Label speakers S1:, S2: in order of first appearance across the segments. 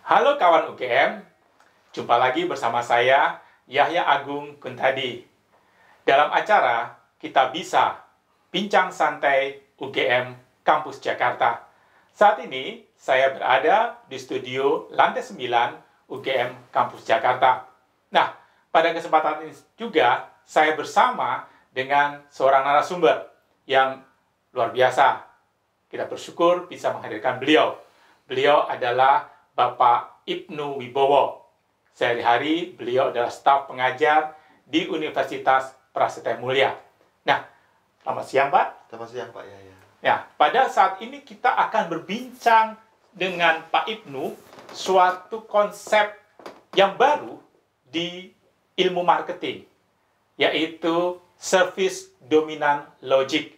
S1: Halo kawan UGM, jumpa lagi bersama saya Yahya Agung Kuntadi. Dalam acara Kita Bisa, Bincang Santai UGM Kampus Jakarta. Saat ini saya berada di studio lantai 9 UGM Kampus Jakarta. Nah, pada kesempatan ini juga saya bersama dengan seorang narasumber yang luar biasa. Kita bersyukur bisa menghadirkan beliau. Beliau adalah Bapak Ibnu Wibowo. Sehari-hari beliau adalah staf pengajar di Universitas Prasetya Mulia. Nah, selamat siang Pak.
S2: Selamat siang Pak Yahya.
S1: Ya, pada saat ini kita akan berbincang dengan Pak Ibnu suatu konsep yang baru di ilmu marketing, yaitu service dominant logic.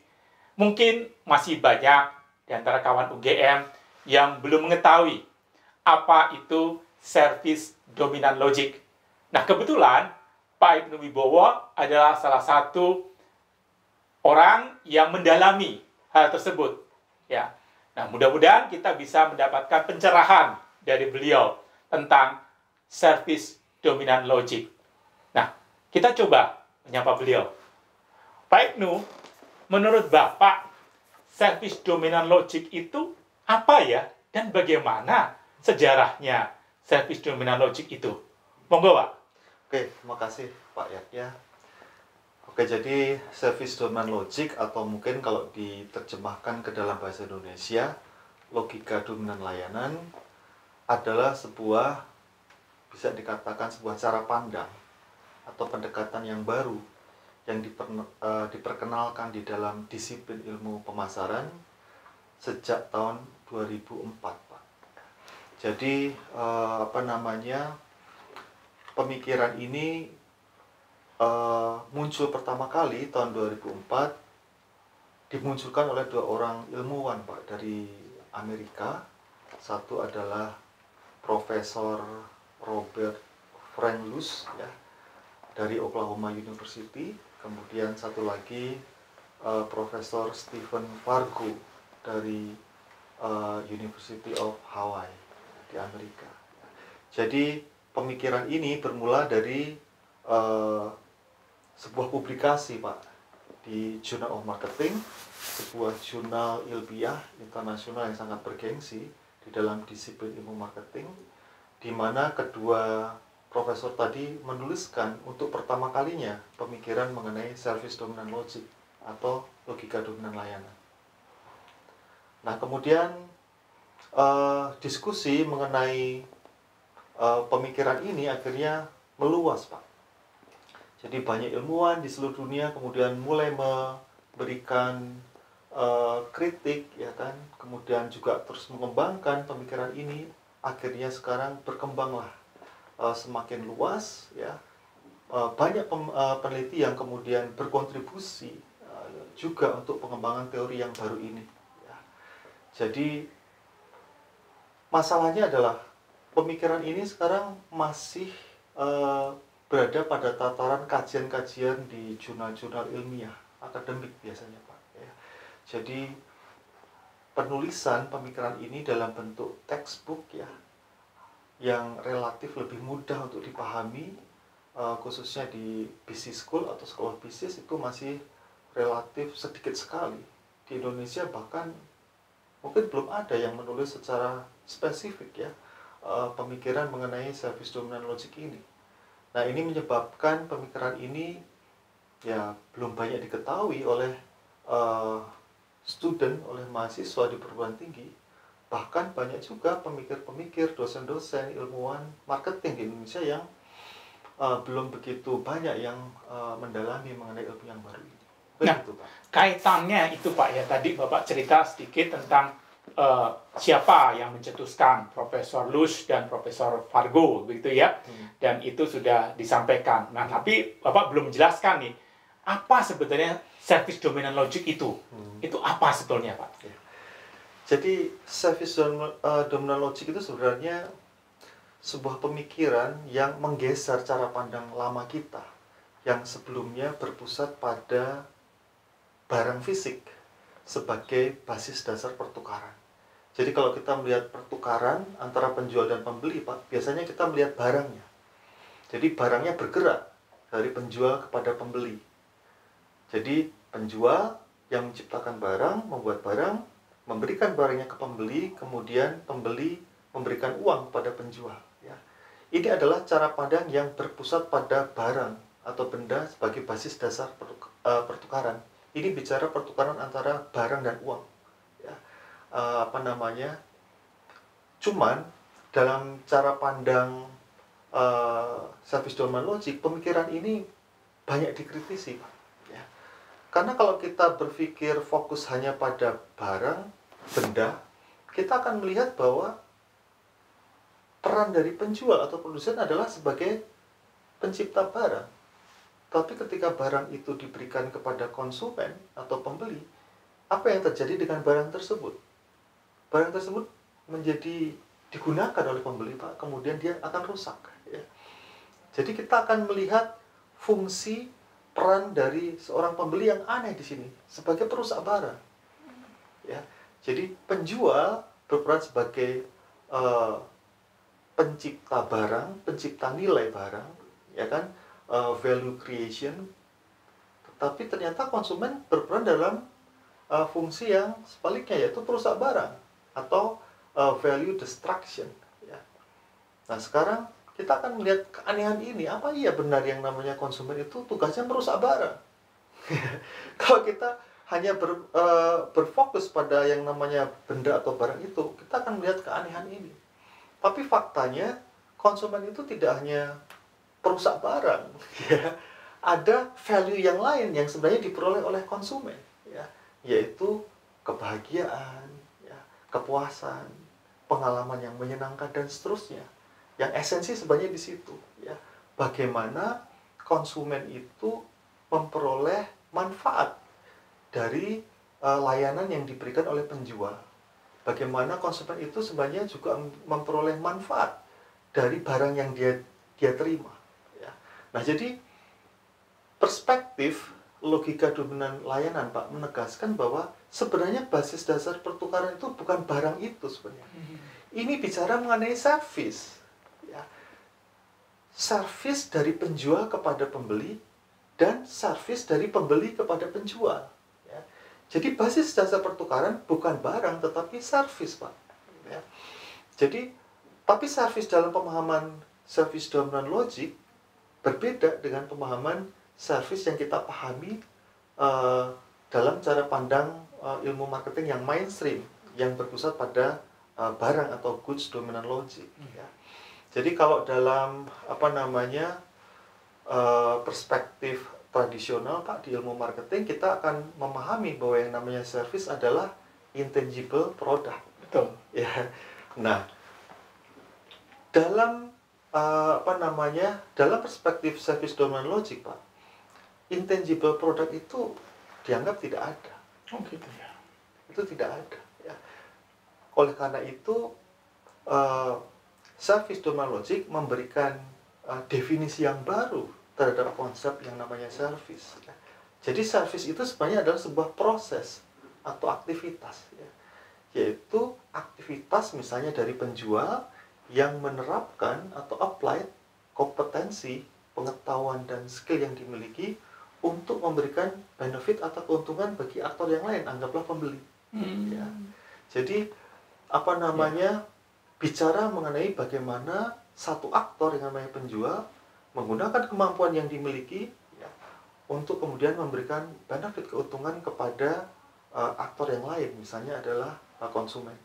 S1: Mungkin masih banyak di antara kawan UGM yang belum mengetahui apa itu service dominant logic. Nah, kebetulan Pak Ibnu Wibowo adalah salah satu orang yang mendalami hal tersebut. Ya. Nah, mudah-mudahan kita bisa mendapatkan pencerahan dari beliau tentang service dominant logic. Nah, kita coba menyapa beliau. Pak Ibnu, menurut Bapak, service dominant logic itu apa ya dan bagaimana sejarahnya service dominant logic itu? Monggo, Pak.
S2: Oke, terima kasih Pak Yahya. Oke, jadi service dominant logic atau mungkin kalau diterjemahkan ke dalam bahasa Indonesia, logika dominan layanan adalah sebuah, bisa dikatakan sebuah cara pandang atau pendekatan yang baru yang diperkenalkan di dalam disiplin ilmu pemasaran sejak tahun 2004. Jadi pemikiran ini muncul pertama kali tahun 2004, dimunculkan oleh dua orang ilmuwan Pak dari Amerika. Satu adalah Profesor Robert Frank Luce ya, dari Oklahoma University, kemudian satu lagi Profesor Stephen Fargo dari University of Hawaii di Amerika. Jadi pemikiran ini bermula dari sebuah publikasi Pak di Journal of Marketing, sebuah jurnal ilmiah internasional yang sangat bergengsi di dalam disiplin ilmu marketing, di mana kedua profesor tadi menuliskan untuk pertama kalinya pemikiran mengenai service dominant logic atau logika dominan layanan. Nah, kemudian diskusi mengenai pemikiran ini akhirnya meluas Pak. Jadi banyak ilmuwan di seluruh dunia kemudian mulai memberikan kritik ya kan, kemudian juga terus mengembangkan pemikiran ini. Akhirnya sekarang berkembanglah semakin luas ya. Banyak peneliti yang kemudian berkontribusi juga untuk pengembangan teori yang baru ini ya. Jadi masalahnya adalah pemikiran ini sekarang masih berada pada tataran kajian-kajian di jurnal-jurnal ilmiah akademik biasanya Pak ya. Jadi penulisan pemikiran ini dalam bentuk textbook ya, yang relatif lebih mudah untuk dipahami, khususnya di business school atau sekolah bisnis, itu masih relatif sedikit sekali. Di Indonesia bahkan mungkin belum ada yang menulis secara spesifik ya pemikiran mengenai service dominant logic ini. Nah, ini menyebabkan pemikiran ini ya belum banyak diketahui oleh student, oleh mahasiswa di perguruan tinggi. Bahkan banyak juga pemikir-pemikir, dosen-dosen, ilmuwan marketing di Indonesia yang belum begitu banyak yang mendalami mengenai ilmu yang baru ini.
S1: Begitu, Pak. Kaitannya itu Pak ya, tadi Bapak cerita sedikit tentang siapa yang mencetuskan Profesor Luce dan Profesor Fargo begitu ya. Dan itu sudah disampaikan. Nah, tapi Bapak belum menjelaskan nih apa sebenarnya service dominant logic itu. Itu apa sebetulnya, Pak?
S2: Ya. Jadi service dominant logic itu sebenarnya sebuah pemikiran yang menggeser cara pandang lama kita yang sebelumnya berpusat pada barang fisik sebagai basis dasar pertukaran. Jadi kalau kita melihat pertukaran antara penjual dan pembeli, Pak, biasanya kita melihat barangnya. Jadi barangnya bergerak dari penjual kepada pembeli. Jadi penjual yang menciptakan barang, membuat barang, memberikan barangnya ke pembeli, kemudian pembeli memberikan uang pada penjual. Ya. Ini adalah cara pandang yang berpusat pada barang atau benda sebagai basis dasar pertukaran. Ini bicara pertukaran antara barang dan uang. Ya. Cuman dalam cara pandang service domain logic, pemikiran ini banyak dikritisi, Pak. Ya. Karena kalau kita berpikir fokus hanya pada barang, benda, kita akan melihat bahwa peran dari penjual atau produsen adalah sebagai pencipta barang. Tapi ketika barang itu diberikan kepada konsumen atau pembeli, apa yang terjadi dengan barang tersebut? Barang tersebut menjadi digunakan oleh pembeli, Pak, kemudian dia akan rusak. Ya. Jadi kita akan melihat fungsi peran dari seorang pembeli yang aneh di sini sebagai perusak barang. Ya. Jadi penjual berperan sebagai pencipta barang, pencipta nilai barang, ya kan, value creation. Tetapi ternyata konsumen berperan dalam fungsi yang sebaliknya, yaitu perusak barang atau value destruction. Ya. Nah sekarang kita akan melihat keanehan ini. Apa iya benar yang namanya konsumen itu tugasnya merusak barang? Kalau kita hanya berfokus pada yang namanya benda atau barang itu, kita akan melihat keanehan ini. Tapi faktanya konsumen itu tidak hanya perusak barang, ya. Ada value yang lain yang sebenarnya diperoleh oleh konsumen, ya, yaitu kebahagiaan, ya, kepuasan, pengalaman yang menyenangkan dan seterusnya. Yang esensi sebenarnya di situ, ya. Bagaimana konsumen itu memperoleh manfaat dari layanan yang diberikan oleh penjual. Bagaimana konsumen itu sebenarnya juga memperoleh manfaat dari barang yang dia terima. Ya. Nah, jadi perspektif logika dominan layanan, Pak, menegaskan bahwa sebenarnya basis dasar pertukaran itu bukan barang itu sebenarnya. Ini bicara mengenai service. Ya. Service dari penjual kepada pembeli dan service dari pembeli kepada penjual. Jadi basis dasar pertukaran bukan barang tetapi service, Pak. Ya. Jadi, tapi service dalam pemahaman service domain logic berbeda dengan pemahaman service yang kita pahami dalam cara pandang ilmu marketing yang mainstream, yang berpusat pada barang atau goods dominant logic. Ya. Jadi kalau dalam perspektif tradisional, Pak, di ilmu marketing kita akan memahami bahwa yang namanya service adalah intangible product.
S1: Betul.
S2: Ya. Nah, dalam dalam perspektif service domain logic, Pak, intangible product itu dianggap tidak ada.
S1: Oh gitu ya.
S2: Itu tidak ada. Ya. Oleh karena itu, service domain logic memberikan definisi yang baru terhadap konsep yang namanya service. Ya. Jadi service itu sebenarnya adalah sebuah proses atau aktivitas, ya. Yaitu aktivitas misalnya dari penjual yang menerapkan atau apply kompetensi, pengetahuan dan skill yang dimiliki untuk memberikan benefit atau keuntungan bagi aktor yang lain, anggaplah pembeli. Ya. Jadi bicara mengenai bagaimana satu aktor yang namanya penjual menggunakan kemampuan yang dimiliki, ya, untuk kemudian memberikan benefit keuntungan kepada aktor yang lain, misalnya adalah konsumen.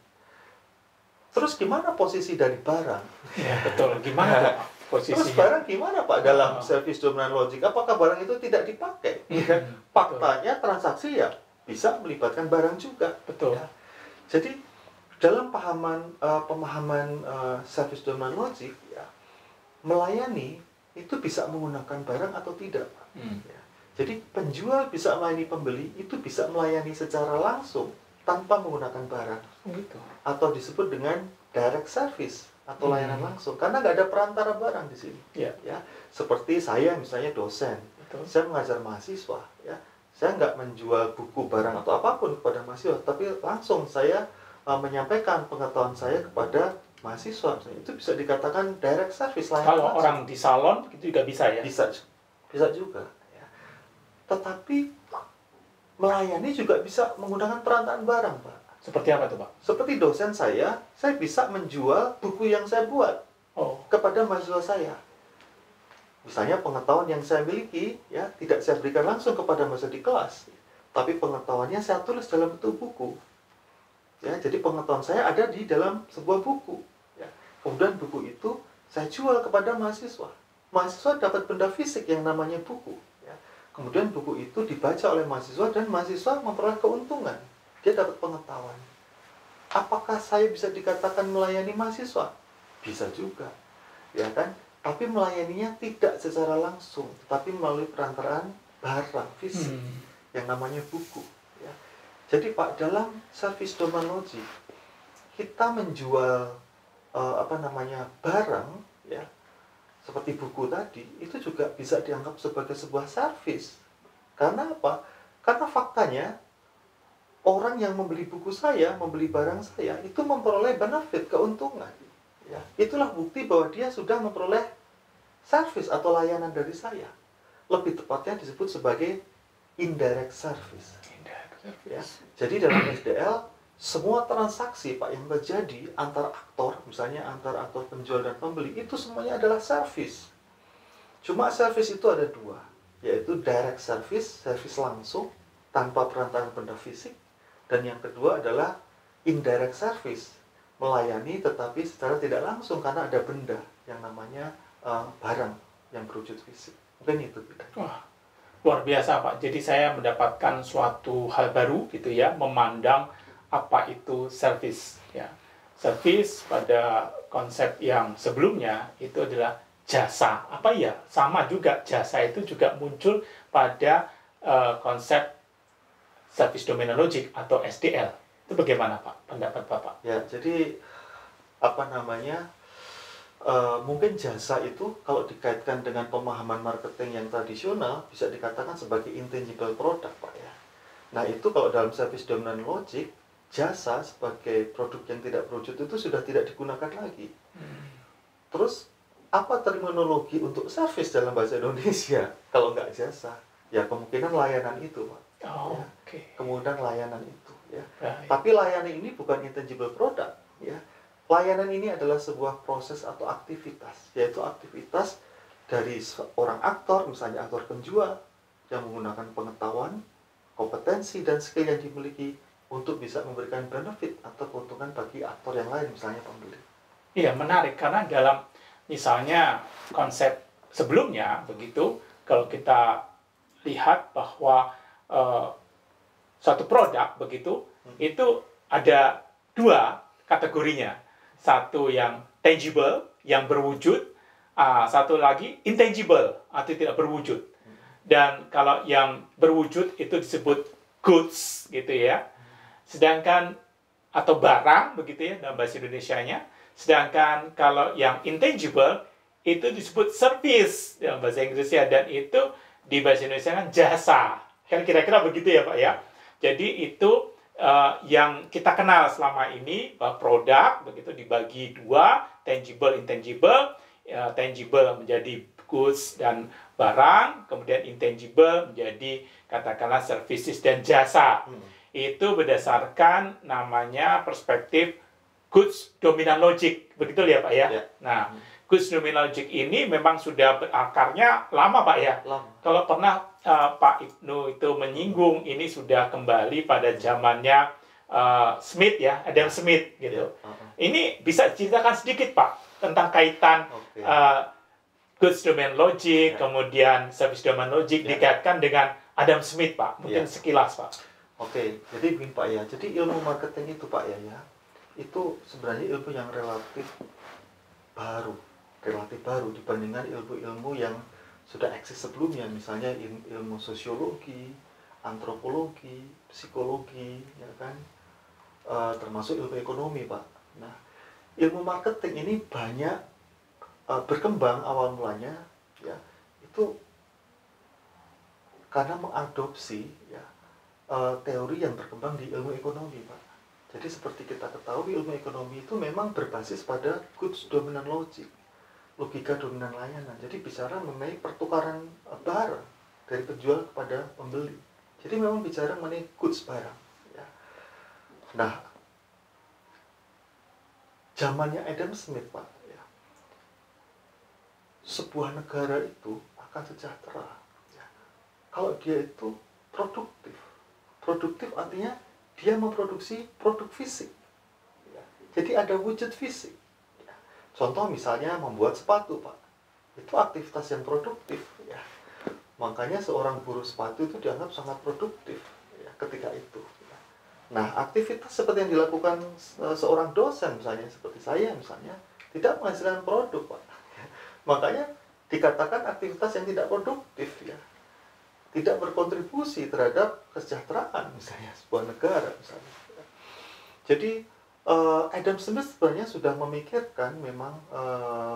S2: Terus gimana posisi dari barang?
S1: Ya, betul. Gimana posisinya?
S2: Terus barang gimana, Pak, dalam service domain logic? Apakah barang itu tidak dipakai? Faktanya transaksi ya bisa melibatkan barang juga.
S1: Betul.
S2: Ya. Jadi dalam pemahaman service domain logic, ya, melayani itu bisa menggunakan barang atau tidak, Pak. Ya. Jadi penjual bisa melayani pembeli, itu bisa melayani secara langsung tanpa menggunakan barang.
S1: Gitu.
S2: Atau disebut dengan direct service atau layanan langsung, karena nggak ada perantara barang di sini.
S1: Ya.
S2: Ya. Seperti saya misalnya dosen, saya mengajar mahasiswa, ya. Saya nggak menjual buku, barang atau apapun kepada mahasiswa, tapi langsung saya menyampaikan pengetahuan saya kepada mahasiswa. Misalnya, itu bisa dikatakan direct service, layanan
S1: Kalau
S2: langsung.
S1: orang di salon itu juga bisa ya?
S2: Bisa juga. Ya. Tetapi melayani juga bisa menggunakan perantaraan barang, Pak.
S1: Seperti apa tuh, Pak?
S2: Seperti dosen saya bisa menjual buku yang saya buat kepada mahasiswa saya. Misalnya pengetahuan yang saya miliki, ya tidak saya berikan langsung kepada mahasiswa di kelas, tapi pengetahuannya saya tulis dalam bentuk buku. Ya, jadi pengetahuan saya ada di dalam sebuah buku. Ya. Kemudian buku itu saya jual kepada mahasiswa. Mahasiswa dapat benda fisik yang namanya buku. Ya. Kemudian buku itu dibaca oleh mahasiswa dan mahasiswa memperoleh keuntungan. Dia dapat pengetahuan. Apakah saya bisa dikatakan melayani mahasiswa? Bisa juga, ya kan? Tapi melayaninya tidak secara langsung, tapi melalui perantaraan barang fisik yang namanya buku. Ya. Jadi Pak, dalam service domain logic kita menjual barang, ya seperti buku tadi, itu juga bisa dianggap sebagai sebuah service. Karena apa? Karena faktanya orang yang membeli buku saya, membeli barang saya, itu memperoleh benefit, keuntungan. Ya, itulah bukti bahwa dia sudah memperoleh service atau layanan dari saya. Lebih tepatnya disebut sebagai indirect service. Ya, jadi dalam SDL, semua transaksi Pak yang terjadi antar aktor, misalnya antar aktor penjual dan pembeli, itu semuanya adalah service. Cuma service itu ada dua, yaitu direct service, service langsung, tanpa perantaraan benda fisik. Dan yang kedua adalah indirect service, melayani tetapi secara tidak langsung karena ada benda yang namanya barang yang berwujud fisik. Mungkin itu bedanya.
S1: Wah, luar biasa Pak. Jadi saya mendapatkan suatu hal baru gitu ya, memandang apa itu service ya. Service pada konsep yang sebelumnya itu adalah jasa. Apa ya? Sama juga jasa itu juga muncul pada konsep service domain logic atau SDL. Itu bagaimana Pak pendapat Bapak?
S2: Ya, jadi mungkin jasa itu kalau dikaitkan dengan pemahaman marketing yang tradisional bisa dikatakan sebagai intangible product Pak ya. Nah itu kalau dalam service domain logic, jasa sebagai produk yang tidak berwujud itu sudah tidak digunakan lagi. Terus apa terminologi untuk service dalam bahasa Indonesia kalau nggak jasa? Ya kemungkinan layanan itu Pak. Ya. Kemudian layanan itu ya. Tapi layanan ini bukan intangible product ya. Layanan ini adalah sebuah proses atau aktivitas, yaitu aktivitas dari seorang aktor, misalnya aktor penjual yang menggunakan pengetahuan, kompetensi dan skill yang dimiliki untuk bisa memberikan benefit atau keuntungan bagi aktor yang lain, misalnya pembeli.
S1: Iya, menarik karena dalam misalnya konsep sebelumnya begitu, kalau kita lihat bahwa suatu produk begitu itu ada dua kategorinya, satu yang tangible yang berwujud, satu lagi intangible atau tidak berwujud. Dan kalau yang berwujud itu disebut goods gitu ya, sedangkan atau barang begitu ya dalam bahasa Indonesianya. Sedangkan kalau yang intangible itu disebut service dalam bahasa Inggrisnya, dan itu di bahasa Indonesia kan jasa. Kan kira-kira begitu ya Pak ya. Jadi itu yang kita kenal selama ini, bahwa produk begitu dibagi dua, tangible, intangible. Tangible menjadi goods dan barang, kemudian intangible menjadi katakanlah services dan jasa. Itu berdasarkan namanya perspektif goods dominant logic, begitu ya Pak ya. Nah, goods dominant logic ini memang sudah berakarnya lama Pak ya. Kalau pernah Pak Ibnu itu menyinggung, ini sudah kembali pada zamannya Smith ya, Adam Smith gitu. Ini bisa ceritakan sedikit Pak tentang kaitan goods domain logic, kemudian service domain logic dikaitkan dengan Adam Smith Pak. Mungkin sekilas Pak.
S2: Oke, jadi begini Pak ya. Jadi ilmu marketing itu Pak ya, itu sebenarnya ilmu yang relatif baru dibandingkan ilmu-ilmu yang sudah eksis sebelumnya, misalnya ilmu sosiologi, antropologi, psikologi, ya kan, termasuk ilmu ekonomi Pak. Nah, ilmu marketing ini banyak berkembang awal mulanya, ya, itu karena mengadopsi ya teori yang berkembang di ilmu ekonomi Pak. Jadi seperti kita ketahui, ilmu ekonomi itu memang berbasis pada goods dominant logic, logika dominan layanan. Jadi bicara mengenai pertukaran barang dari penjual kepada pembeli. Jadi memang bicara mengenai goods barang. Ya. Nah, zamannya Adam Smith, Pak, ya, sebuah negara itu akan sejahtera ya, kalau dia itu produktif. Produktif artinya dia memproduksi produk fisik. Ya. Jadi ada wujud fisik. Ya. Contoh misalnya membuat sepatu, Pak. Itu aktivitas yang produktif. Ya. Makanya seorang buruh sepatu itu dianggap sangat produktif ya, ketika itu. Ya. Nah, aktivitas seperti yang dilakukan seorang dosen misalnya, seperti saya misalnya, tidak menghasilkan produk, Pak. Ya. Makanya dikatakan aktivitas yang tidak produktif ya, tidak berkontribusi terhadap kesejahteraan misalnya sebuah negara misalnya. Jadi Adam Smith sebenarnya sudah memikirkan memang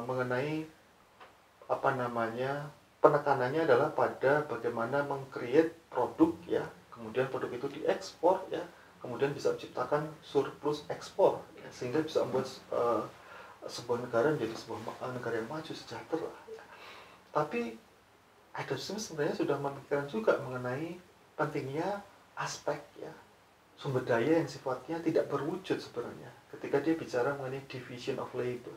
S2: mengenai apa namanya, penekanannya adalah pada bagaimana meng-create produk ya, kemudian produk itu diekspor ya, kemudian bisa menciptakan surplus ekspor ya, sehingga bisa membuat sebuah negara menjadi sebuah negara yang maju sejahtera ya. Tapi Adam Smith sebenarnya sudah memikirkan juga mengenai pentingnya aspek ya, sumber daya yang sifatnya tidak berwujud sebenarnya ketika dia bicara mengenai division of labor.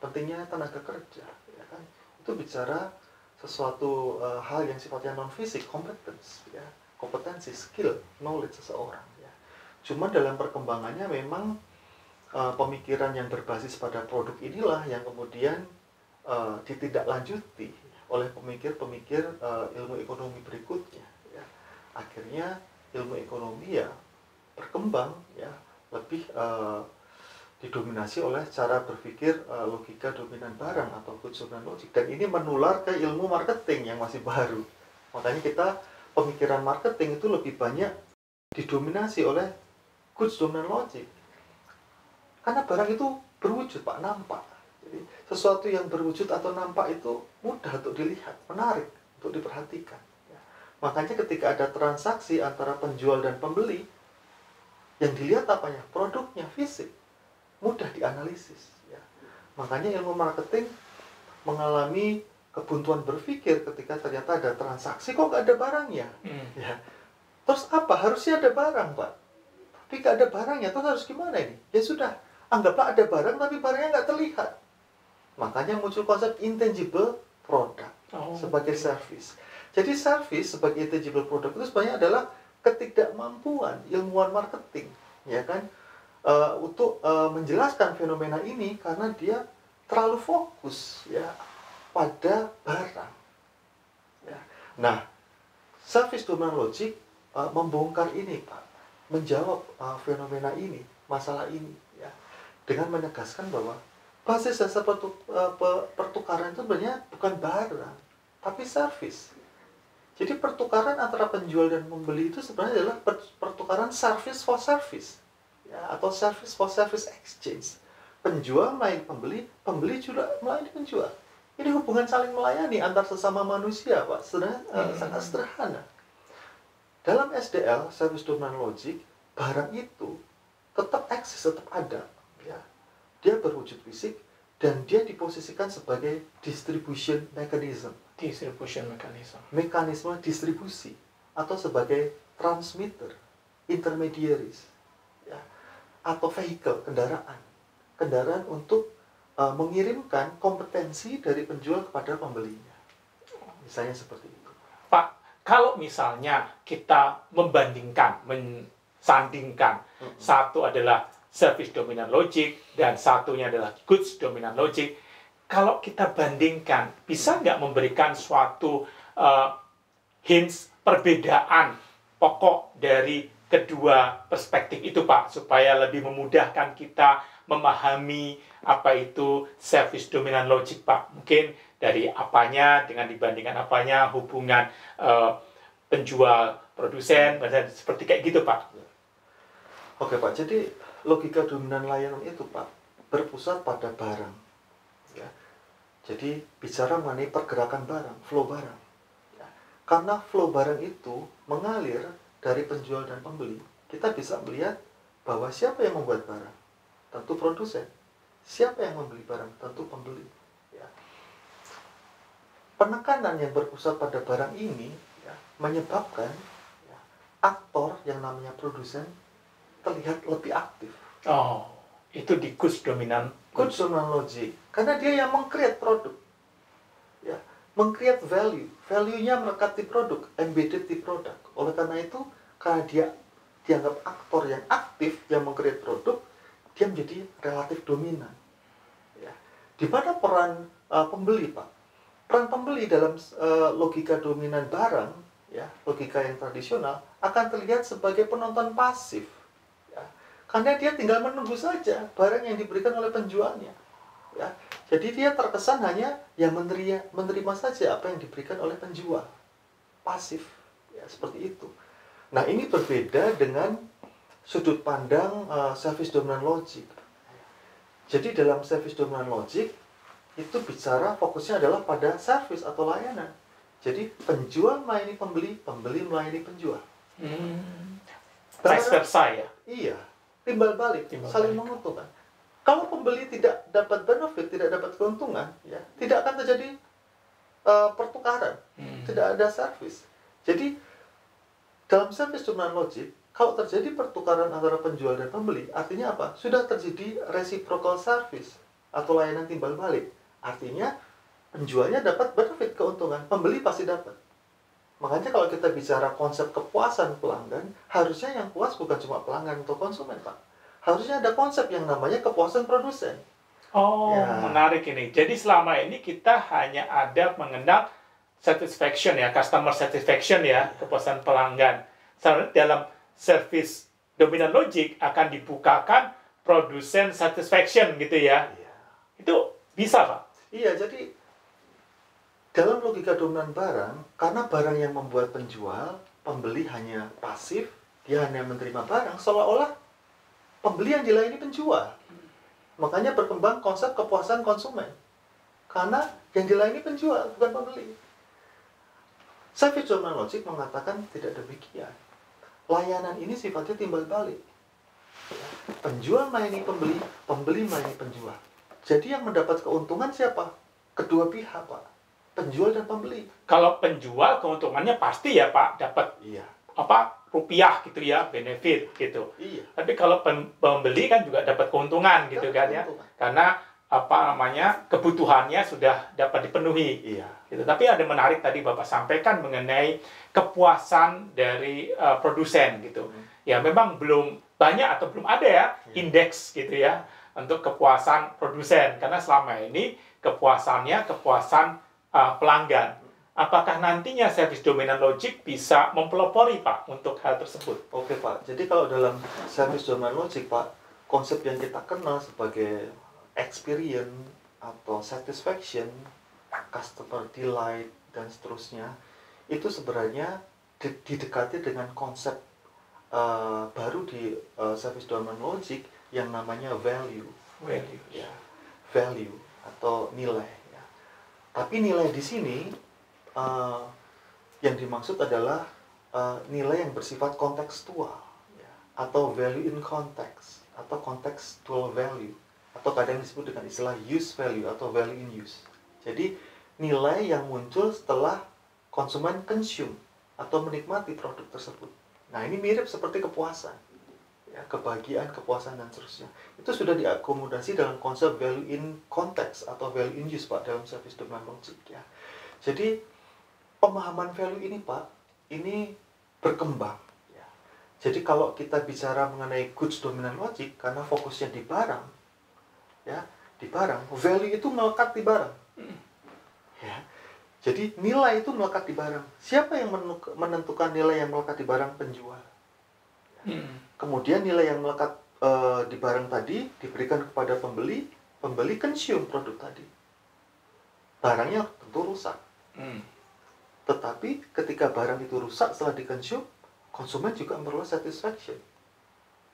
S2: Pentingnya tenaga kerja ya kan, itu bicara sesuatu hal yang sifatnya non fisik, competence ya, kompetensi, skill, knowledge seseorang ya. Cuma dalam perkembangannya memang pemikiran yang berbasis pada produk inilah yang kemudian ditindaklanjuti oleh pemikir-pemikir ilmu ekonomi berikutnya ya. Akhirnya ilmu ekonomi ya berkembang ya, lebih didominasi oleh cara berpikir logika dominan barang atau goods dominant logic, dan ini menular ke ilmu marketing yang masih baru. Makanya kita pemikiran marketing itu lebih banyak didominasi oleh goods dominant logic, karena barang itu berwujud, Pak, nampak. Jadi sesuatu yang berwujud atau nampak itu mudah untuk dilihat, menarik untuk diperhatikan ya. Makanya ketika ada transaksi antara penjual dan pembeli, yang dilihat apanya? Produknya, fisik, mudah dianalisis ya. Makanya ilmu marketing mengalami kebuntuan berpikir ketika ternyata ada transaksi kok nggak ada barangnya ya. Terus apa? Harusnya ada barang, Pak, tapi nggak ada barangnya. Terus harus gimana ini? Ya sudah, anggaplah ada barang tapi barangnya nggak terlihat. Makanya muncul konsep intangible product sebagai service. Jadi service sebagai intangible product itu sebenarnya adalah ketidakmampuan ilmuwan marketing ya kan, untuk menjelaskan fenomena ini karena dia terlalu fokus ya pada barang ya. Nah, service domain logic membongkar ini, Pak, menjawab fenomena ini, masalah ini ya, dengan menegaskan bahwa basis dasar pertukaran itu sebenarnya bukan barang tapi service. Jadi pertukaran antara penjual dan pembeli itu sebenarnya adalah pertukaran service for service ya, atau service for service exchange. Penjual melayani pembeli, pembeli juga melayani penjual. Ini hubungan saling melayani antar sesama manusia, Pak. Sangat sederhana. Dalam SDL, service domain logic, barang itu tetap eksis, tetap ada ya. Dia berwujud fisik dan dia diposisikan sebagai distribution mechanism. Mekanisme distribusi atau sebagai transmitter, intermediaries ya, atau vehicle, kendaraan untuk mengirimkan kompetensi dari penjual kepada pembelinya. Misalnya seperti itu.
S1: Pak, kalau misalnya kita membandingkan, mensandingkan, satu adalah service dominant logic dan satunya adalah goods dominant logic, kalau kita bandingkan, bisa nggak memberikan suatu hints perbedaan pokok dari kedua perspektif itu, Pak, supaya lebih memudahkan kita memahami apa itu service dominant logic, Pak? Mungkin dari apanya dengan dibandingkan apanya, hubungan penjual produsen, seperti kayak gitu, Pak.
S2: Oke, Pak, jadi logika dominan layanan itu, Pak, berpusat pada barang ya. Jadi bicara mengenai pergerakan barang, flow barang ya. Karena flow barang itu mengalir dari penjual dan pembeli, kita bisa melihat bahwa siapa yang membuat barang? Tentu produsen. Siapa yang membeli barang? Tentu pembeli. Ya. Penekanan yang berpusat pada barang ini ya, menyebabkan ya, aktor yang namanya produsen terlihat lebih aktif.
S1: Oh, itu di goods dominan.
S2: Goods dominan logic. Karena dia yang meng-create produk. Ya, meng-create value. Value-nya melekat di produk, embedded di produk. Oleh karena itu, karena dia dianggap aktor yang aktif yang meng-create produk, dia menjadi relatif dominan. Ya. Di mana peran pembeli, Pak? Peran pembeli dalam logika dominan barang, ya, logika yang tradisional, akan terlihat sebagai penonton pasif. Ya. Karena dia tinggal menunggu saja barang yang diberikan oleh penjualnya. Ya. Jadi dia terkesan hanya yang menerima saja apa yang diberikan oleh penjual. Pasif, ya, seperti itu. Nah, ini berbeda dengan sudut pandang service dominant logic. Jadi dalam service dominant logic itu bicara fokusnya adalah pada service atau layanan. Jadi penjual melayani pembeli, pembeli melayani penjual.
S1: Vice versa ya?
S2: Iya, timbal balik, saling menguntungkan. Kalau pembeli tidak dapat benefit, tidak dapat keuntungan, ya, tidak akan terjadi pertukaran, tidak ada service. Jadi dalam service dominant logic, kalau terjadi pertukaran antara penjual dan pembeli, artinya apa? Sudah terjadi reciprocal service atau layanan timbal balik. Artinya penjualnya dapat benefit keuntungan, pembeli pasti dapat. Makanya kalau kita bicara konsep kepuasan pelanggan, harusnya yang puas bukan cuma pelanggan atau konsumen, Pak. Harusnya ada konsep yang namanya kepuasan produsen.
S1: Oh,
S2: Ya.
S1: menarik ini. Jadi selama ini kita hanya ada mengenal satisfaction ya, customer satisfaction ya, kepuasan pelanggan. Sebenarnya dalam service dominant logic akan dibukakan produsen satisfaction gitu ya.
S2: Iya.
S1: Itu bisa, Pak?
S2: Iya, jadi dalam logika dominan barang, karena barang yang membuat penjual, pembeli hanya pasif, dia hanya menerima barang, seolah-olah pembeli yang dilayani penjual. Makanya berkembang konsep kepuasan konsumen. Karena yang dilayani penjual, bukan pembeli. Service dominant logic mengatakan tidak demikian. Layanan ini sifatnya timbal balik. Penjual melayani pembeli, pembeli melayani penjual. Jadi yang mendapat keuntungan siapa? Kedua pihak, Pak. Penjual dan pembeli.
S1: Kalau penjual keuntungannya pasti ya, Pak, dapat
S2: Iya.
S1: rupiah gitu ya, benefit gitu.
S2: Iya.
S1: Tapi kalau pembeli kan juga dapat keuntungan gitu kan ya. Karena kebutuhannya sudah dapat dipenuhi.
S2: Iya.
S1: Gitu. Tapi ada menarik tadi Bapak sampaikan mengenai kepuasan dari produsen gitu. Ya memang belum banyak atau belum ada ya indeks gitu ya untuk kepuasan produsen karena selama ini kepuasannya kepuasan pelanggan. Apakah nantinya service dominant logic bisa mempelopori Pak untuk hal tersebut?
S2: Oke Pak, jadi kalau dalam service dominant logic Pak, konsep yang kita kenal sebagai experience atau satisfaction, customer delight, dan seterusnya, itu sebenarnya didekati dengan konsep baru di service dominant logic yang namanya value.
S1: Value.
S2: Ya, value atau nilai. Ya. Tapi nilai di sini yang dimaksud adalah nilai yang bersifat kontekstual, ya, atau value in context, atau contextual value, atau kadang disebut dengan istilah use value atau value in use. Jadi nilai yang muncul setelah konsumen consume atau menikmati produk tersebut. Nah ini mirip seperti kepuasan, ya, kebahagiaan, kepuasan dan seterusnya. Itu sudah diakomodasi dalam konsep value in context atau value in use Pak dalam service dominant logic. Ya. Jadi pemahaman value ini Pak, ini berkembang. Ya. Jadi kalau kita bicara mengenai goods dominant logic, karena fokusnya di barang, ya, di barang, value itu melekat di barang. Ya. Jadi nilai itu melekat di barang. Siapa yang menentukan nilai yang melekat di barang? Penjual. Ya. Kemudian nilai yang melekat di barang tadi diberikan kepada pembeli, pembeli consume produk tadi. Barangnya tentu rusak. Tetapi ketika barang itu rusak setelah dikonsum, konsumen juga memperoleh satisfaction,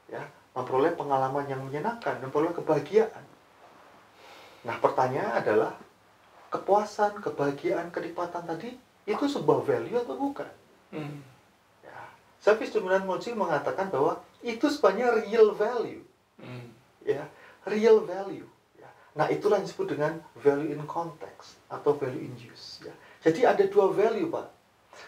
S2: ya, memperoleh pengalaman yang menyenangkan, memperoleh kebahagiaan. Nah pertanyaan adalah kepuasan, kebahagiaan, kenikmatan tadi itu sebuah value atau bukan? Ya, Service dominant logic mengatakan bahwa itu sebenarnya real value. Ya, real value. Ya. Nah, itulah yang disebut dengan value in context atau value in use. Ya. Jadi ada dua value, Pak.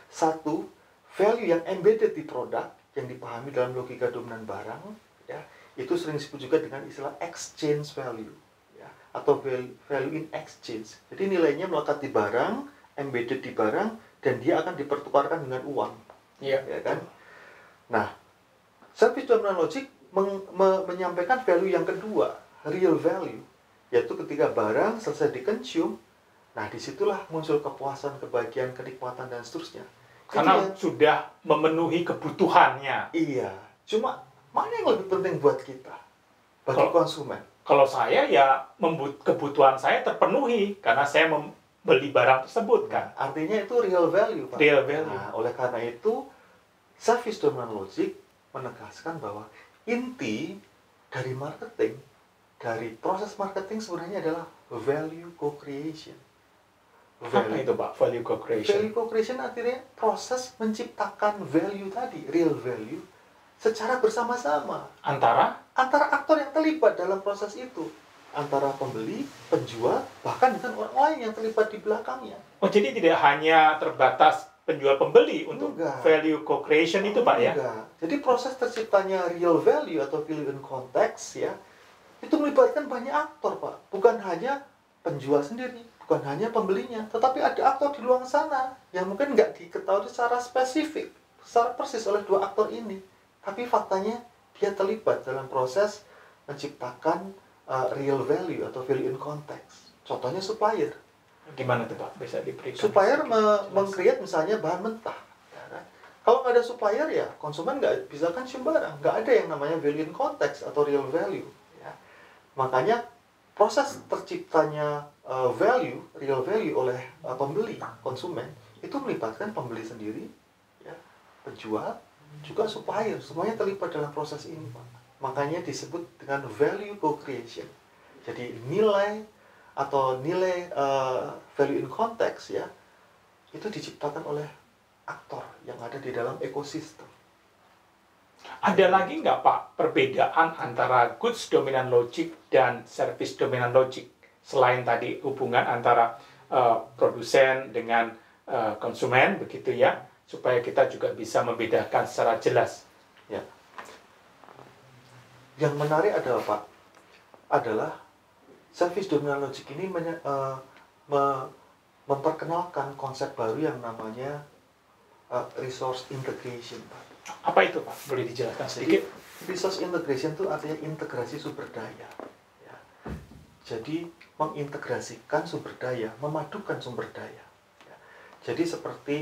S2: Satu, value yang embedded di produk yang dipahami dalam logika dominan barang. Ya. Itu sering disebut juga dengan istilah exchange value. Ya. Atau value in exchange. Jadi nilainya melekat di barang, embedded di barang, dan dia akan dipertukarkan dengan uang.
S1: Iya.
S2: Ya kan? Nah, service dominant logic menyampaikan value yang kedua, real value, yaitu ketika barang selesai di-consume, nah disitulah muncul kepuasan, kebahagiaan, kenikmatan, dan seterusnya.
S1: Karena sudah memenuhi kebutuhannya.
S2: Iya, cuma mana yang lebih penting buat kita, bagi konsumen?
S1: Kalau saya ya kebutuhan saya terpenuhi karena saya membeli barang tersebut kan.
S2: Artinya itu real value, Pak.
S1: Real value.
S2: Nah, oleh karena itu, service dominant logic menegaskan bahwa inti dari marketing, dari proses marketing sebenarnya adalah value co-creation.
S1: Apa itu, Pak, value co-creation?
S2: Value co-creation artinya proses menciptakan value tadi, real value, secara bersama-sama.
S1: Antara
S2: aktor yang terlibat dalam proses itu. Antara pembeli, penjual, bahkan dengan orang lain yang terlibat di belakangnya.
S1: Oh, jadi tidak hanya terbatas penjual pembeli untuk
S2: Enggak.
S1: value co-creation itu, Pak, ya?
S2: Enggak. Jadi proses terciptanya real value atau value in context ya, itu melibatkan banyak aktor, Pak. Bukan hanya penjual sendiri, bukan hanya pembelinya, tetapi ada aktor di luar sana yang mungkin nggak diketahui secara spesifik, secara persis oleh dua aktor ini. Tapi faktanya dia terlibat dalam proses menciptakan real value atau value in context. Contohnya supplier.
S1: Gimana tuh, Pak? Bisa diberikan?
S2: Supplier meng-create misalnya bahan mentah. Ya kan? Kalau nggak ada supplier ya konsumen nggak bisa consume barang. Nggak ada yang namanya value in context atau real value. Ya. Makanya proses terciptanya real value oleh pembeli, konsumen, itu melibatkan pembeli sendiri, ya, penjual, juga supplier. Semuanya terlibat dalam proses ini, Pak. Makanya disebut dengan value co-creation. Jadi nilai value in context ya, itu diciptakan oleh aktor yang ada di dalam ekosistem.
S1: Ada lagi nggak, Pak, perbedaan antara goods dominant logic dan service dominant logic? Selain tadi hubungan antara produsen dengan konsumen, begitu ya, supaya kita juga bisa membedakan secara jelas.
S2: Ya. Yang menarik adalah, Pak, adalah service dominant logic ini memperkenalkan konsep baru yang namanya resource integration, Pak.
S1: Apa itu, Pak? Boleh dijelaskan sedikit?
S2: Resource integration itu artinya integrasi sumber daya. Ya. Jadi mengintegrasikan sumber daya, memadukan sumber daya. Ya. Jadi seperti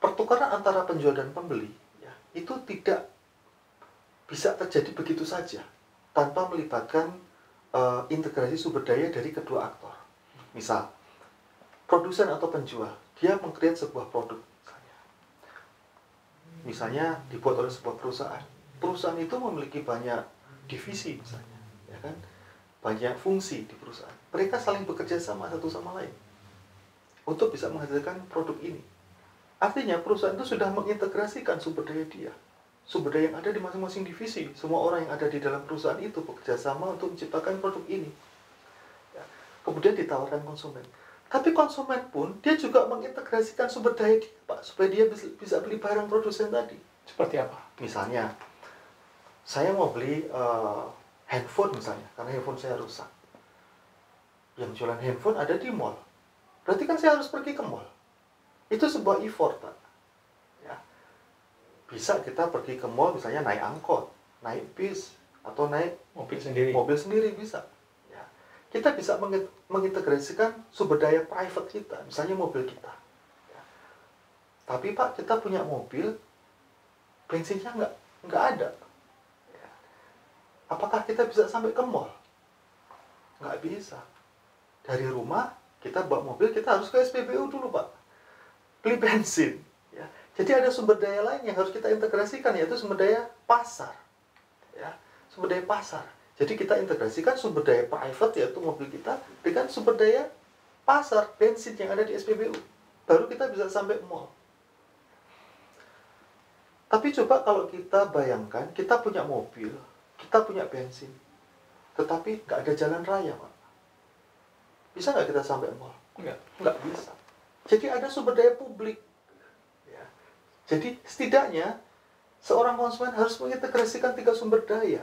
S2: pertukaran antara penjual dan pembeli, ya, itu tidak bisa terjadi begitu saja tanpa melibatkan integrasi sumber daya dari kedua aktor. Misal, produsen atau penjual, dia meng-create sebuah produk. Misalnya dibuat oleh sebuah perusahaan. Perusahaan itu memiliki banyak divisi misalnya, ya kan? Banyak fungsi di perusahaan. Mereka saling bekerja sama satu sama lain untuk bisa menghasilkan produk ini. Artinya perusahaan itu sudah mengintegrasikan sumber daya dia. Sumber daya yang ada di masing-masing divisi. Semua orang yang ada di dalam perusahaan itu bekerja sama untuk menciptakan produk ini. Ya. Kemudian ditawarkan konsumen. Tapi konsumen pun, dia juga mengintegrasikan sumber daya dia, Pak, supaya dia bisa beli barang produsen tadi.
S1: Seperti apa?
S2: Misalnya, saya mau beli handphone misalnya, karena handphone saya rusak. Yang jualan handphone ada di mall. Berarti kan saya harus pergi ke mall. Itu sebuah effort, Pak. Ya. Bisa kita pergi ke mall misalnya naik angkot, naik bis, atau naik
S1: mobil sendiri.
S2: Mobil sendiri bisa. Ya. Kita bisa mengintegrasikan sumber daya private kita, misalnya mobil kita. Ya. Tapi Pak, kita punya mobil, bensinnya nggak ada. Ya. Apakah kita bisa sampai ke mall? Nggak bisa. Dari rumah, kita bawa mobil, kita harus ke SPBU dulu, Pak. Beli bensin. Ya. Jadi ada sumber daya lain yang harus kita integrasikan, yaitu sumber daya pasar. Ya. Sumber daya pasar. Jadi kita integrasikan sumber daya private, yaitu mobil kita, dengan sumber daya pasar, bensin yang ada di SPBU. baru kita bisa sampai mall. Tapi coba kalau kita bayangkan, kita punya mobil, kita punya bensin, tetapi nggak ada jalan raya, Pak. Bisa nggak kita sampai mall? Nggak bisa. Jadi ada sumber daya publik. Ya. Jadi setidaknya seorang konsumen harus mengintegrasikan 3 sumber daya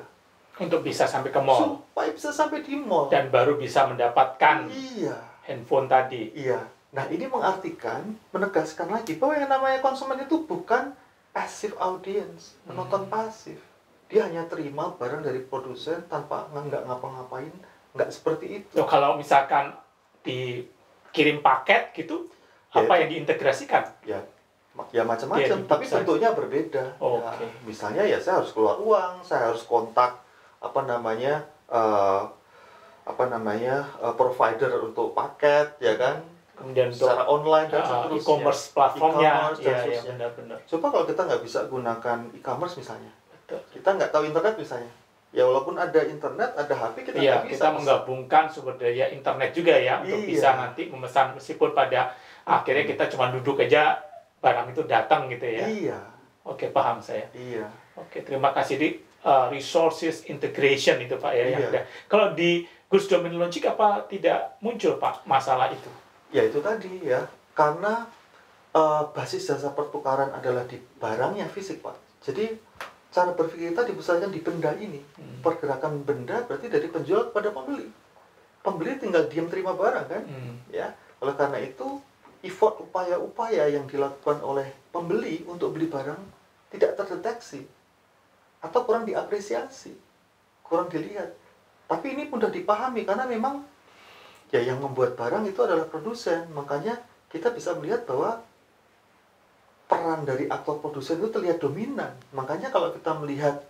S1: Untuk bisa sampai ke mall.
S2: supaya bisa sampai di mall.
S1: Dan baru bisa mendapatkan
S2: Iya.
S1: handphone tadi.
S2: Iya. Nah, ini mengartikan, menegaskan lagi bahwa yang namanya konsumen itu bukan passive audience, penonton pasif. Dia hanya terima barang dari produsen tanpa nggak ngapa-ngapain, nggak seperti itu.
S1: So, kalau misalkan dikirim paket gitu,
S2: Ya,
S1: apa yang diintegrasikan?
S2: Ya macam-macam,
S1: Ya,
S2: tapi
S1: bisa.
S2: bentuknya berbeda.
S1: Oke.
S2: Ya, misalnya ya saya harus keluar uang, saya harus kontak provider untuk paket, ya kan?
S1: Kemudian untuk
S2: Secara online dan seterusnya.
S1: e-commerce platformnya,
S2: E-commerce dan
S1: iya,
S2: seterusnya.
S1: benar-benar.
S2: Coba kalau kita nggak bisa gunakan e-commerce misalnya,
S1: Betul.
S2: kita nggak tahu internet misalnya, ya walaupun ada internet, ada HP, kita
S1: Iya,
S2: nggak bisa.
S1: kita menggabungkan sumber daya internet juga ya untuk
S2: Iya.
S1: bisa nanti memesan, meskipun pada akhirnya kita cuma duduk aja barang itu datang gitu ya.
S2: Iya,
S1: Oke, paham saya.
S2: iya.
S1: Oke, terima kasih di resources integration itu Pak ya yang
S2: Iya.
S1: ada. Kalau di Goods Domain Logic apa tidak muncul Pak masalah itu?
S2: Ya itu tadi ya, karena basis jasa pertukaran adalah di barang yang fisik, Pak. Jadi cara berpikir kita dipusatkan di benda ini. Pergerakan benda berarti dari penjual kepada pembeli. Pembeli tinggal diam terima barang kan? Ya. Oleh karena itu, effort upaya-upaya yang dilakukan oleh pembeli untuk beli barang tidak terdeteksi atau kurang diapresiasi, kurang dilihat. Tapi ini mudah dipahami karena memang ya yang membuat barang itu adalah produsen. Makanya kita bisa melihat bahwa peran dari aktor produsen itu terlihat dominan. Makanya kalau kita melihat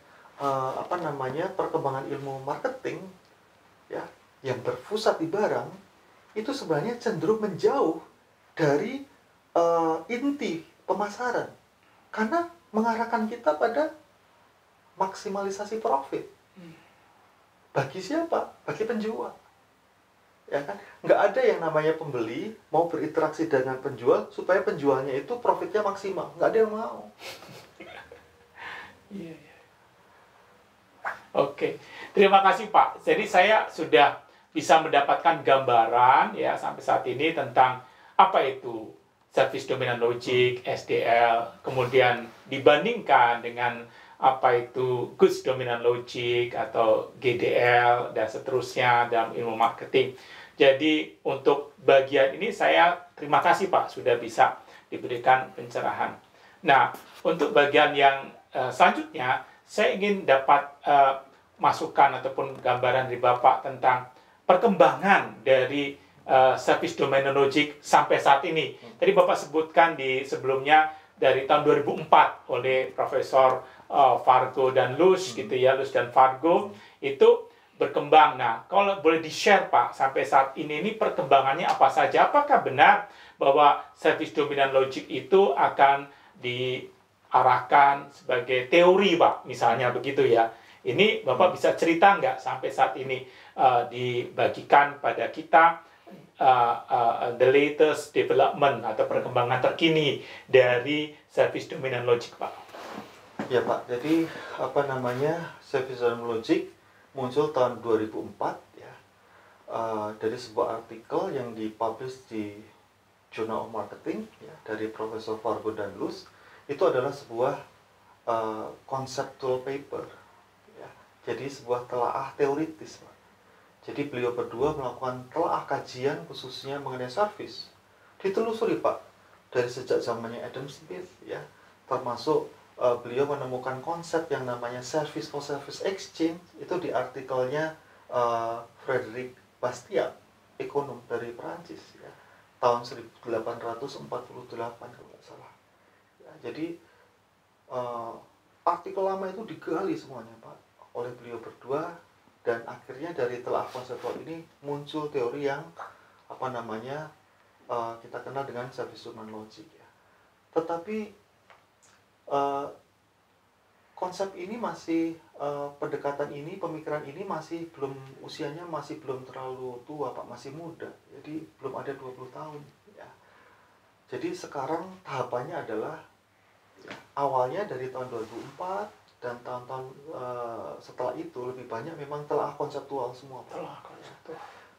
S2: perkembangan ilmu marketing ya yang berpusat di barang, itu sebenarnya cenderung menjauh dari inti pemasaran karena mengarahkan kita pada maksimalisasi profit. Bagi siapa? Bagi penjual. Ya kan? Nggak ada yang namanya pembeli mau berinteraksi dengan penjual supaya penjualnya itu profitnya maksimal. Nggak ada yang mau.
S1: Iya. Oke, terima kasih Pak. Jadi saya sudah bisa mendapatkan gambaran ya sampai saat ini tentang apa itu Service Dominant Logic, SDL, kemudian dibandingkan dengan apa itu Goods Dominant Logic atau GDL dan seterusnya dalam ilmu marketing. Jadi untuk bagian ini saya terima kasih Pak sudah bisa diberikan pencerahan. Nah, untuk bagian yang selanjutnya saya ingin dapat masukan ataupun gambaran dari Bapak tentang perkembangan dari Service Dominant Logic sampai saat ini. Tadi Bapak sebutkan di sebelumnya dari tahun 2004 oleh Profesor Fargo dan Luz gitu ya, Luz dan Fargo itu berkembang. Nah, kalau boleh di-share Pak sampai saat ini perkembangannya apa saja? Apakah benar bahwa Service Dominant Logic itu akan diarahkan sebagai teori Pak, misalnya begitu ya? Ini Bapak bisa cerita nggak sampai saat ini dibagikan pada kita the latest development atau perkembangan terkini dari Service Dominant Logic Pak?
S2: Ya Pak, jadi Service Dominant Logic muncul tahun 2004 ya, dari sebuah artikel yang dipublish di Journal of Marketing ya, dari Profesor Fargo dan Luz. Itu adalah sebuah conceptual paper ya. Jadi sebuah telaah teoritis Pak. Jadi beliau berdua melakukan telaah kajian khususnya mengenai service. Ditelusuri Pak dari sejak zamannya Adam Smith ya, termasuk beliau menemukan konsep yang namanya service for service exchange itu di artikelnya Frederick Bastiat, ekonom dari Perancis ya, tahun 1848 kalau nggak salah. Ya, jadi artikel lama itu digali semuanya Pak oleh beliau berdua dan akhirnya dari telah konseptual ini muncul teori yang kita kenal dengan Service Dominant Logic ya. Tetapi konsep ini masih pendekatan ini, pemikiran ini masih belum, usianya masih belum terlalu tua Pak, masih muda. Jadi belum ada 20 tahun ya. Jadi sekarang tahapannya adalah awalnya dari tahun 2004 dan tahun-tahun setelah itu lebih banyak memang telah konseptual semua, Pak.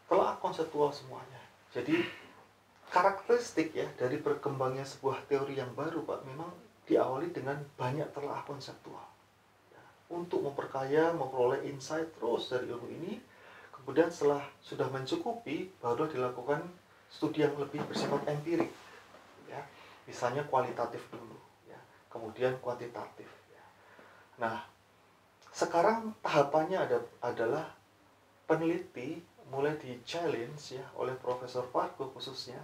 S2: Telah konseptual semuanya. Jadi karakteristik ya dari berkembangnya sebuah teori yang baru, Pak, memang diawali dengan banyak telah konseptual. Ya, untuk memperkaya, memperoleh insight terus dari ilmu ini, kemudian setelah sudah mencukupi, baru dilakukan studi yang lebih bersifat empirik. Ya, misalnya kualitatif dulu, ya, kemudian kuantitatif. Ya. Nah, sekarang tahapannya adalah peneliti mulai di challenge ya oleh Profesor Fargo khususnya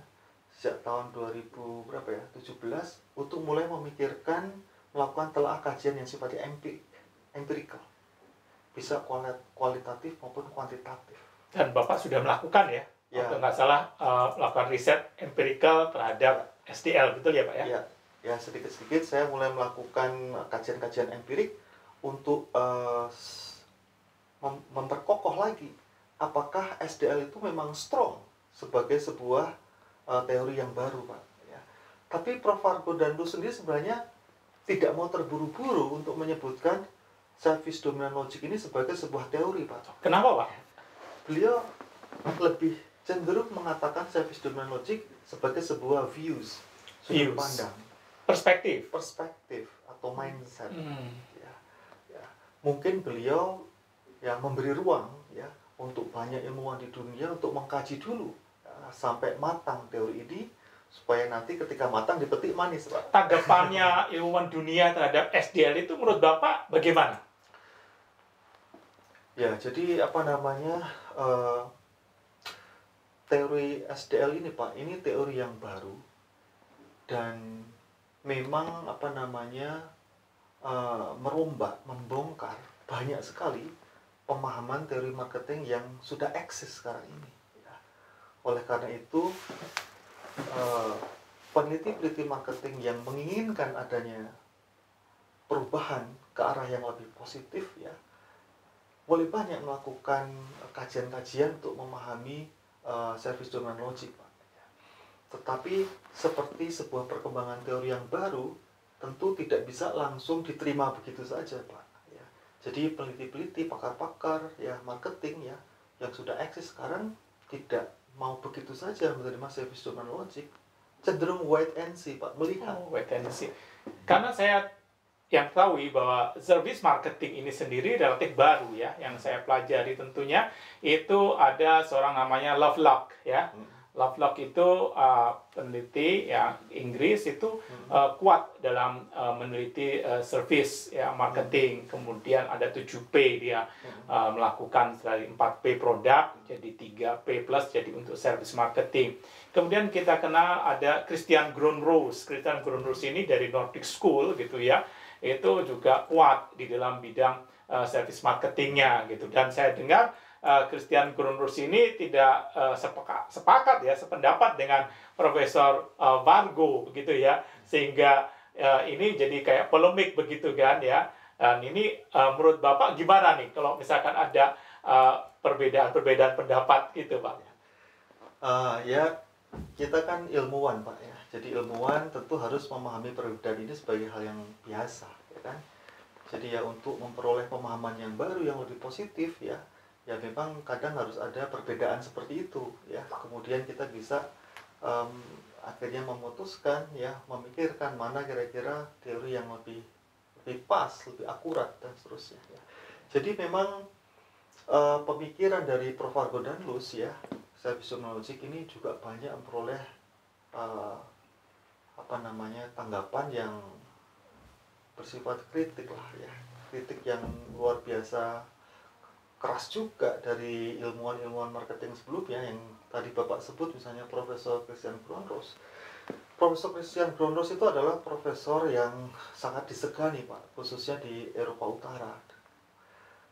S2: sejak tahun 2000 berapa ya 17 untuk mulai memikirkan melakukan telah kajian yang sifatnya empirical, bisa kualitatif maupun kuantitatif.
S1: Dan Bapak sudah melakukan ya,
S2: Ya.
S1: kalau nggak salah melakukan riset empirical terhadap SDL, betul ya Pak ya?
S2: Ya, ya sedikit-sedikit saya mulai melakukan kajian-kajian empirik untuk memperkokoh lagi apakah SDL itu memang strong sebagai sebuah teori yang baru, Pak. Ya. Tapi Prof. Fargo Danlu sendiri sebenarnya tidak mau terburu-buru untuk menyebutkan service dominant logic ini sebagai sebuah teori, Pak.
S1: Kenapa, Pak?
S2: Beliau lebih cenderung mengatakan service dominant logic sebagai sebuah sudut pandang, perspektif atau mindset. Ya, ya. Mungkin beliau ya memberi ruang ya untuk banyak ilmuwan di dunia untuk mengkaji dulu ya, sampai matang teori ini supaya nanti ketika matang dipetik manis, Pak.
S1: Tanggapannya ilmuwan dunia terhadap SDL itu menurut Bapak bagaimana?
S2: Ya, jadi apa namanya teori SDL ini, Pak, ini teori yang baru dan memang apa namanya merombak, membongkar banyak sekali pemahaman teori marketing yang sudah eksis sekarang ini. Ya. Oleh karena itu, peneliti-peneliti marketing yang menginginkan adanya perubahan ke arah yang lebih positif, ya, boleh banyak melakukan kajian-kajian untuk memahami service dominant logic, Pak. Ya. Tetapi seperti sebuah perkembangan teori yang baru, tentu tidak bisa langsung diterima begitu saja, Pak. Jadi peneliti-peneliti, pakar-pakar ya marketing ya yang sudah eksis sekarang tidak mau begitu saja menerima service dominant logic, cenderung wait and see, Pak, melihat.
S1: Wait and see. Karena saya yang tahu bahwa service marketing ini sendiri relatif baru ya, yang saya pelajari tentunya itu ada seorang namanya Lovelock ya. Lovelock itu peneliti ya Inggris itu kuat dalam meneliti service ya marketing. Kemudian ada 7P dia melakukan dari 4P produk jadi 3P plus jadi untuk service marketing. Kemudian kita kenal ada Christian Grönroos. Christian Grönroos ini dari Nordic School gitu ya. Itu juga kuat di dalam bidang service marketingnya gitu. Dan saya dengar Christian Grönroos ini tidak sepakat ya sependapat dengan Profesor Fargo begitu ya, sehingga ini jadi kayak polemik begitu kan ya. Dan ini menurut Bapak gimana nih kalau misalkan ada perbedaan pendapat gitu, Pak?
S2: Ya kita kan ilmuwan, Pak, ya. Jadi ilmuwan tentu harus memahami perbedaan ini sebagai hal yang biasa, ya kan. Jadi ya untuk memperoleh pemahaman yang baru yang lebih positif ya memang kadang harus ada perbedaan seperti itu ya. Kemudian kita bisa akhirnya memutuskan ya, memikirkan mana kira-kira teori yang lebih pas, lebih akurat dan seterusnya ya. Jadi memang pemikiran dari Prof. Fargo Danlu ya, service dominant logic ini juga banyak memperoleh tanggapan yang bersifat kritik lah ya. Kritik yang luar biasa keras juga dari ilmuwan-ilmuwan marketing sebelumnya yang tadi Bapak sebut, misalnya Profesor Christian Grönroos. Profesor Christian Grönroos itu adalah profesor yang sangat disegani, Pak, khususnya di Eropa Utara.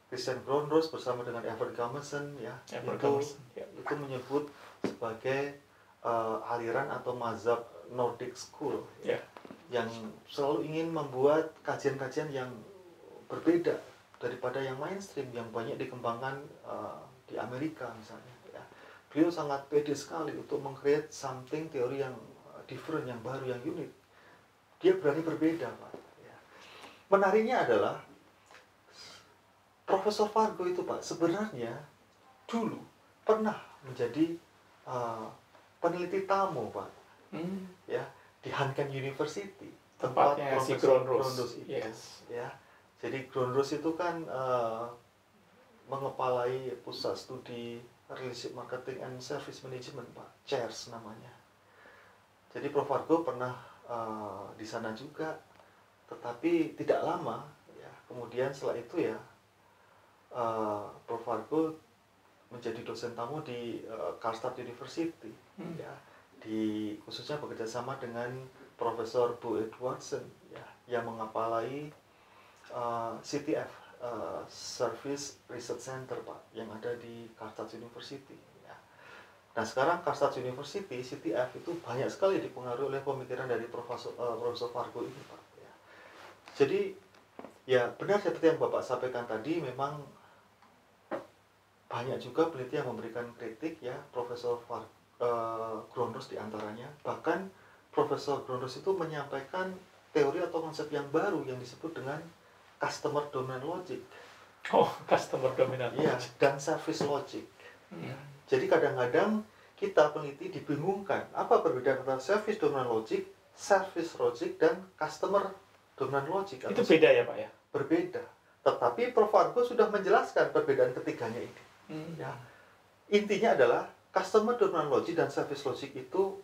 S2: Christian Grönroos bersama dengan Evert Gammelsen ya, itu menyebut sebagai aliran atau mazhab Nordic School ya, yang selalu ingin membuat kajian-kajian yang berbeda daripada yang mainstream yang banyak dikembangkan di Amerika misalnya ya. Beliau sangat pede sekali untuk meng-create something teori yang different, yang baru, yang unik. Dia berani berbeda, Pak. Ya. Menariknya adalah Profesor Fargo itu, Pak, sebenarnya dulu pernah menjadi peneliti tamu, Pak. Ya, di Hanken University, tempat
S1: Tempatnya si
S2: Profesor
S1: Gronros.
S2: Gronros itu.
S1: Yes.
S2: Ya, jadi Gronros itu kan mengepalai pusat studi relationship marketing and service management, Pak, CHARS namanya. Jadi Prof Fargo pernah di sana juga, tetapi tidak lama. Ya, kemudian setelah itu ya Prof Fargo menjadi dosen tamu di Karlstad University, ya, khususnya bekerja sama dengan Profesor Bo Edwardson, ya, yang mengepalai CTF, Service Research Center, Pak, yang ada di Karlstad University. Ya. Nah, sekarang Karlstad University, CTF, itu banyak sekali dipengaruhi oleh pemikiran dari Profesor Fargo ini, Pak. Ya. Jadi, ya benar seperti yang Bapak sampaikan tadi, memang banyak juga peneliti yang memberikan kritik, ya, Profesor Gronros diantaranya. Bahkan Profesor Gronros itu menyampaikan teori atau konsep yang baru yang disebut dengan Customer Domain Logic.
S1: Oh, Customer Domain Logic.
S2: Iya, dan Service Logic. Jadi kadang-kadang kita peneliti dibingungkan apa perbedaan antara Service Domain Logic, Service Logic, dan Customer Domain Logic.
S1: Itu beda ya, Pak, ya?
S2: Berbeda. Tetapi Prof Fargo sudah menjelaskan perbedaan ketiganya ini. Ya. Intinya adalah Customer Domain Logic dan Service Logic itu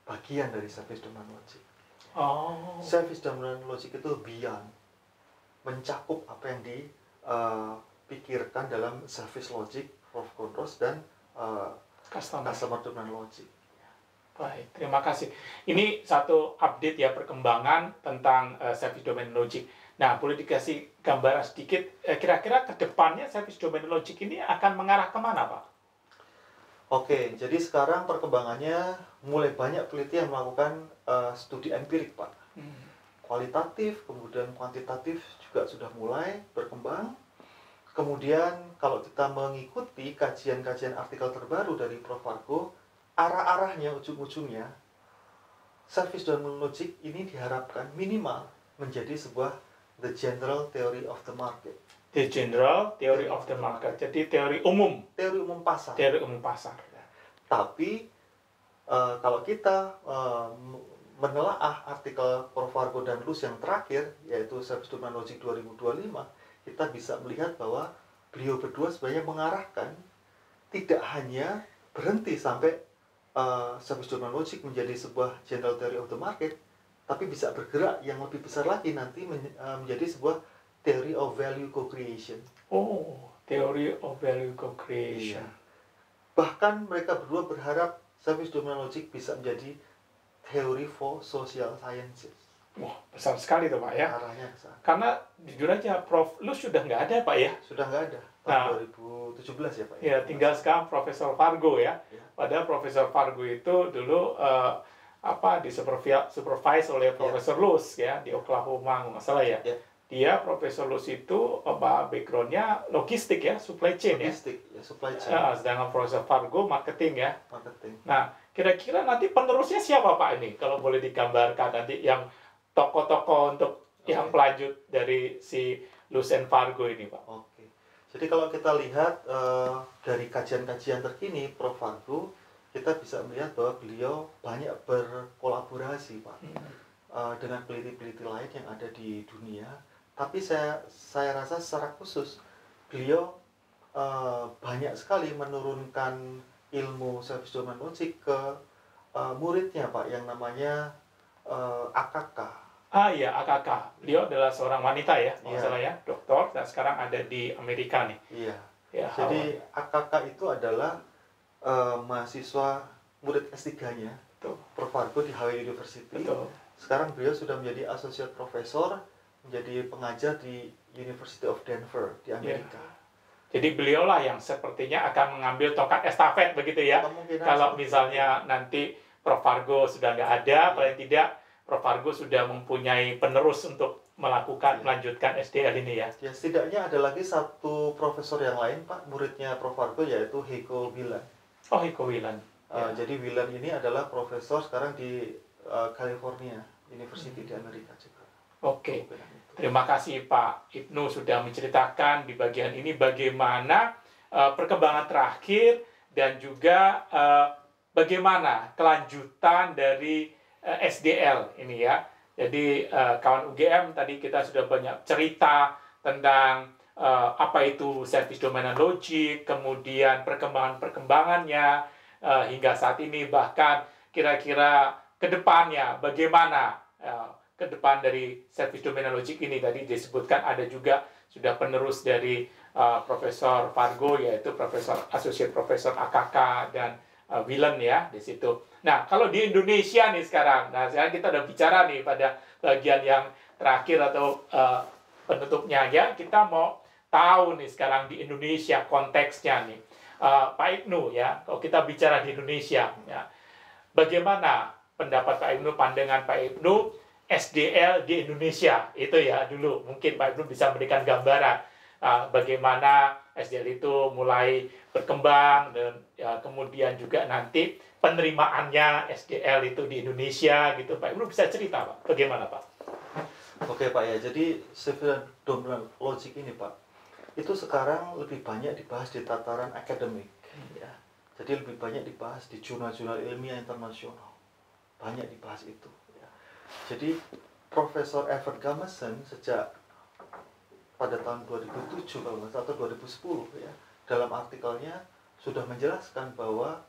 S2: bagian dari Service Domain Logic.
S1: Oh.
S2: Service Domain Logic itu beyond, mencakup apa yang dipikirkan dalam Service Logic, Prof Gronros, dan Customer Domain Logic.
S1: Baik, terima kasih. Ini satu update ya, perkembangan tentang Service Domain Logic. Nah, boleh dikasih gambaran sedikit, kira-kira ke depannya Service Domain Logic ini akan mengarah kemana, Pak?
S2: Oke, jadi sekarang perkembangannya mulai banyak peneliti yang melakukan studi empirik, Pak. Kualitatif, kemudian kuantitatif juga sudah mulai berkembang. Kemudian kalau kita mengikuti kajian-kajian artikel terbaru dari Prof Fargo, arah-arahnya, ujung-ujungnya, Service Domain Logic ini diharapkan minimal menjadi sebuah the general theory of the market.
S1: The general theory of the market. Jadi teori umum.
S2: Teori umum pasar.
S1: Teori umum pasar.
S2: Tapi kalau kita menelaah artikel Prof Fargo dan Luz yang terakhir, yaitu Service Domain Logic 2025, kita bisa melihat bahwa beliau berdua sebenarnya mengarahkan tidak hanya berhenti sampai Service Domain Logic menjadi sebuah general theory of the market, tapi bisa bergerak yang lebih besar lagi nanti menjadi sebuah theory of value co-creation.
S1: Oh, theory of value co-creation.
S2: Iya. Bahkan mereka berdua berharap Service Domain Logic bisa menjadi theory for social sciences.
S1: Wah, besar sekali tuh, Pak, ya.
S2: Arahnya ke sana.
S1: Karena jujur aja, Prof. Lu sudah nggak ada, Pak, ya?
S2: Sudah nggak ada. Tahun 2017 ya, Pak.
S1: Ya, tinggal sekarang Profesor Fargo, ya. Padahal Profesor Fargo itu dulu supervise oleh Profesor Luz, ya, di Oklahoma, nggak salah ya. Dia, Profesor Luz itu background-nya logistik, ya, supply chain,
S2: logistik, ya, supply chain.
S1: Sedangkan Profesor Fargo marketing, ya.
S2: Marketing.
S1: Nah, kira-kira nanti penerusnya siapa, Pak, ini? Kalau boleh digambarkan nanti yang tokoh-tokoh untuk yang pelanjut dari si Lucien Fargo ini, Pak.
S2: Oke. Jadi kalau kita lihat dari kajian-kajian terkini Prof Fargo, kita bisa melihat bahwa beliau banyak berkolaborasi, Pak, dengan peneliti-peneliti lain yang ada di dunia. Tapi saya rasa secara khusus beliau banyak sekali menurunkan ilmu Service Domain Logic ke muridnya, Pak, yang namanya AKK.
S1: Iya, AKK. Beliau adalah seorang wanita, ya, masalah ya, dokter, dan sekarang ada di Amerika nih.
S2: Iya.
S1: Ya,
S2: jadi AKK itu adalah mahasiswa murid S3-nya Prof Fargo di Hawaii University.
S1: Betul.
S2: Sekarang beliau sudah menjadi associate professor, menjadi pengajar di University of Denver di Amerika.
S1: Jadi beliaulah yang sepertinya akan mengambil tongkat estafet begitu ya. Kalau misalnya nanti Prof Fargo sudah nggak ada, paling tidak Prof Fargo sudah mempunyai penerus untuk melakukan melanjutkan SDL ini, ya.
S2: Ya, setidaknya ada lagi satu profesor yang lain, Pak, muridnya Prof Fargo, yaitu Heiko Wieland.
S1: Oh, Heiko Wieland. Ya.
S2: Jadi Whelan ini adalah profesor sekarang di California University di Amerika juga.
S1: Oke, terima kasih Pak Ibnu sudah menceritakan di bagian ini bagaimana perkembangan terakhir dan juga bagaimana kelanjutan dari SDL ini ya. Jadi kawan UGM tadi kita sudah banyak cerita tentang apa itu service domain and logic, kemudian perkembangannya hingga saat ini, bahkan kira-kira ke depannya bagaimana ke depan dari service domain and logic ini. Tadi disebutkan ada juga sudah penerus dari Profesor Fargo, yaitu Associate Profesor AKK dan Whelan ya di situ. Nah, kalau di Indonesia nih sekarang, nah sekarang kita udah bicara nih pada bagian yang terakhir atau penutupnya ya, kita mau tahu nih sekarang di Indonesia konteksnya nih, Pak Ibnu ya, kalau kita bicara di Indonesia ya, bagaimana pendapat Pak Ibnu, pandangan Pak Ibnu SDL di Indonesia itu ya dulu, mungkin Pak Ibnu bisa memberikan gambaran bagaimana SDL itu mulai berkembang dan ya, kemudian juga nanti penerimaannya SDL itu di Indonesia gitu. Pak Ibnu bisa cerita Pak, bagaimana Pak?
S2: Oke Pak ya, jadi service domain logic ini Pak, itu sekarang lebih banyak dibahas di tataran akademik ya. Jadi lebih banyak dibahas di jurnal-jurnal ilmiah internasional, banyak dibahas itu ya. Jadi Profesor Everett Gamerson sejak pada tahun 2007 kalau nggak salah, atau 2010 ya, dalam artikelnya sudah menjelaskan bahwa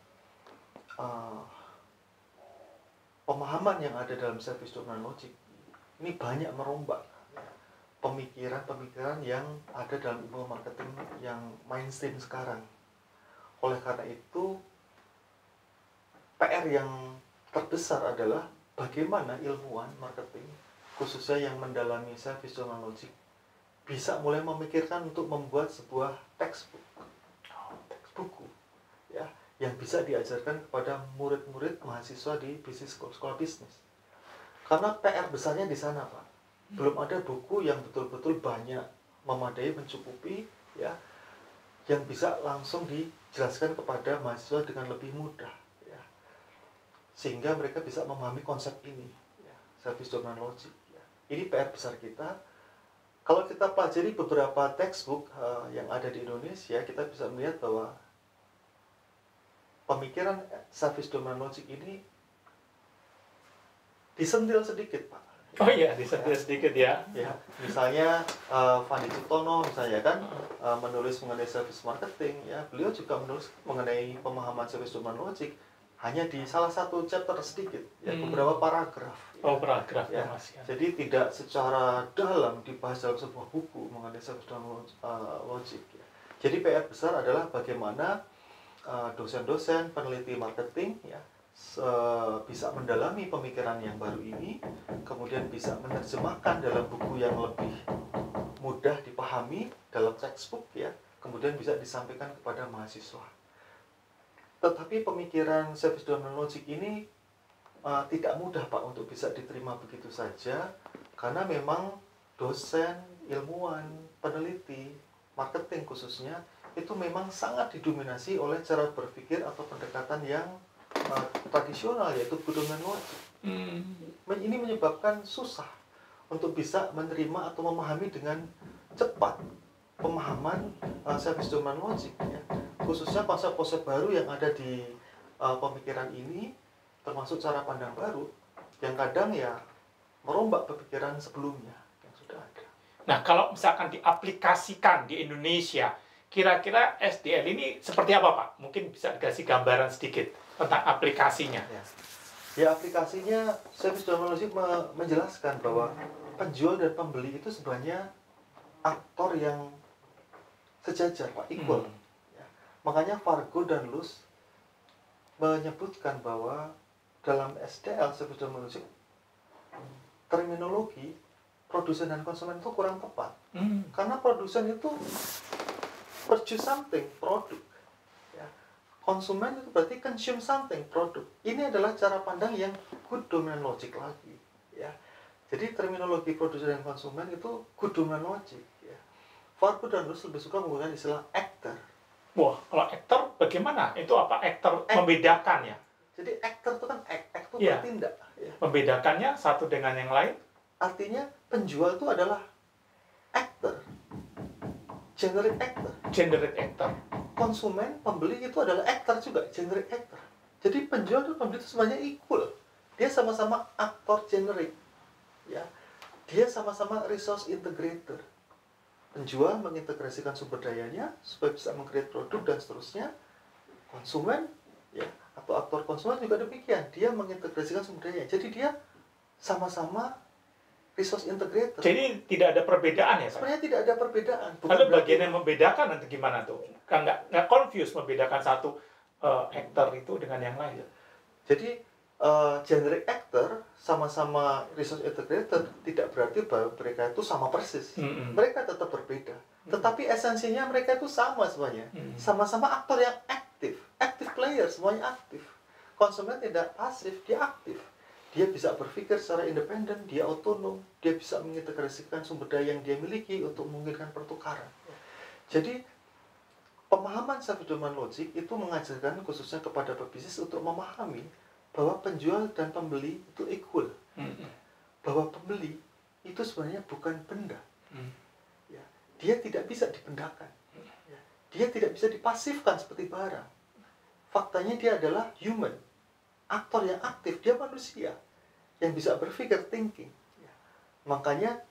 S2: pemahaman yang ada dalam service domain logic ini banyak merombak pemikiran-pemikiran yang ada dalam ilmu marketing yang mainstream sekarang. Oleh karena itu, PR yang terbesar adalah bagaimana ilmuwan marketing, khususnya yang mendalami service domain logic, bisa mulai memikirkan untuk membuat sebuah textbook, buku, ya, yang bisa diajarkan kepada murid-murid mahasiswa di bisnis sekolah bisnis. Karena PR besarnya di sana, Pak. Belum ada buku yang betul-betul banyak, memadai, mencukupi, ya, yang bisa langsung dijelaskan kepada mahasiswa dengan lebih mudah, ya, sehingga mereka bisa memahami konsep ini, ya, service domain logic. Ya. Ini PR besar kita. Kalau kita pelajari beberapa textbook yang ada di Indonesia, kita bisa melihat bahwa pemikiran service domain logic ini disentil sedikit, Pak.
S1: Oh iya, disentil sedikit ya.
S2: Ya, misalnya Fandi Ciptono misalnya kan menulis mengenai service marketing, ya, beliau juga menulis mengenai pemahaman service domain logic hanya di salah satu chapter sedikit, ya, beberapa paragraf.
S1: Oh, paragraf
S2: ya.
S1: Mas. Ya.
S2: Jadi tidak secara dalam dibahas dalam sebuah buku mengenai service domain logic. Ya. Jadi PR besar adalah bagaimana dosen-dosen peneliti marketing, ya, bisa mendalami pemikiran yang baru ini, kemudian bisa menerjemahkan dalam buku yang lebih mudah dipahami dalam textbook, ya, kemudian bisa disampaikan kepada mahasiswa. Tetapi pemikiran service domain logic ini tidak mudah, Pak, untuk bisa diterima begitu saja, karena memang dosen, ilmuwan, peneliti, marketing khususnya, itu memang sangat didominasi oleh cara berpikir atau pendekatan yang tradisional, yaitu good domain logic. Ini menyebabkan susah untuk bisa menerima atau memahami dengan cepat pemahaman service domain logic, ya. Khususnya konsep-konsep baru yang ada di pemikiran ini, termasuk cara pandang baru yang kadang ya merombak pemikiran sebelumnya yang sudah ada.
S1: Nah, kalau misalkan diaplikasikan di Indonesia, kira-kira SDL ini seperti apa, Pak? Mungkin bisa dikasih gambaran sedikit tentang aplikasinya.
S2: Ya, aplikasinya service domain logic menjelaskan bahwa penjual dan pembeli itu sebenarnya aktor yang sejajar, Pak, equal. Ya. Makanya Fargo dan Luce menyebutkan bahwa dalam SDL, service domain logic, terminologi produsen dan konsumen itu kurang tepat. Karena produsen itu produce something, produk. Ya. Konsumen itu berarti consume something, produk. Ini adalah cara pandang yang good domain logic lagi. Ya. Jadi terminologi produsen dan konsumen itu good domain logic. Ya. Fargo dan Luce lebih suka menggunakan istilah actor.
S1: Wah, kalau actor bagaimana? Itu apa aktor membedakan ya?
S2: Jadi aktor itu kan act itu
S1: Iya.
S2: bertindak. Ya.
S1: Membedakannya satu dengan yang lain?
S2: Artinya penjual itu adalah actor, generic actor.
S1: Generic actor.
S2: Konsumen, pembeli itu adalah actor juga, generic actor. Jadi penjual dan pembeli itu sebenarnya equal. Dia sama-sama aktor generic. Ya. Dia sama-sama resource integrator. Penjual mengintegrasikan sumber dayanya supaya bisa meng-create produk dan seterusnya. Konsumen, ya, atau aktor konsumen juga demikian. Dia mengintegrasikan sumber dayanya. Jadi dia sama-sama resource integrator.
S1: Jadi tidak ada perbedaan ya, Pak?
S2: Sebenarnya tidak ada perbedaan.
S1: Lalu bagian yang membedakan nanti gimana tuh? Kan nggak confuse membedakan satu aktor itu dengan yang lain.
S2: Jadi generic actor sama-sama resource integrator tidak berarti bahwa mereka itu sama persis. Mereka tetap berbeda. Tetapi esensinya mereka itu sama semuanya. Sama-sama aktor yang aktif, active player, semuanya aktif. Konsumen tidak pasif, dia aktif. Dia bisa berpikir secara independen, dia otonom, dia bisa mengintegrasikan sumber daya yang dia miliki untuk memungkinkan pertukaran. Jadi pemahaman self-fulfillment logic itu mengajarkan khususnya kepada pebisnis untuk memahami bahwa penjual dan pembeli itu equal. Bahwa pembeli itu sebenarnya bukan benda. Ya, dia tidak bisa dibendakan. Ya, dia tidak bisa dipasifkan seperti barang. Faktanya dia adalah human. Aktor yang aktif, dia manusia yang bisa berpikir, thinking. Ya. Makanya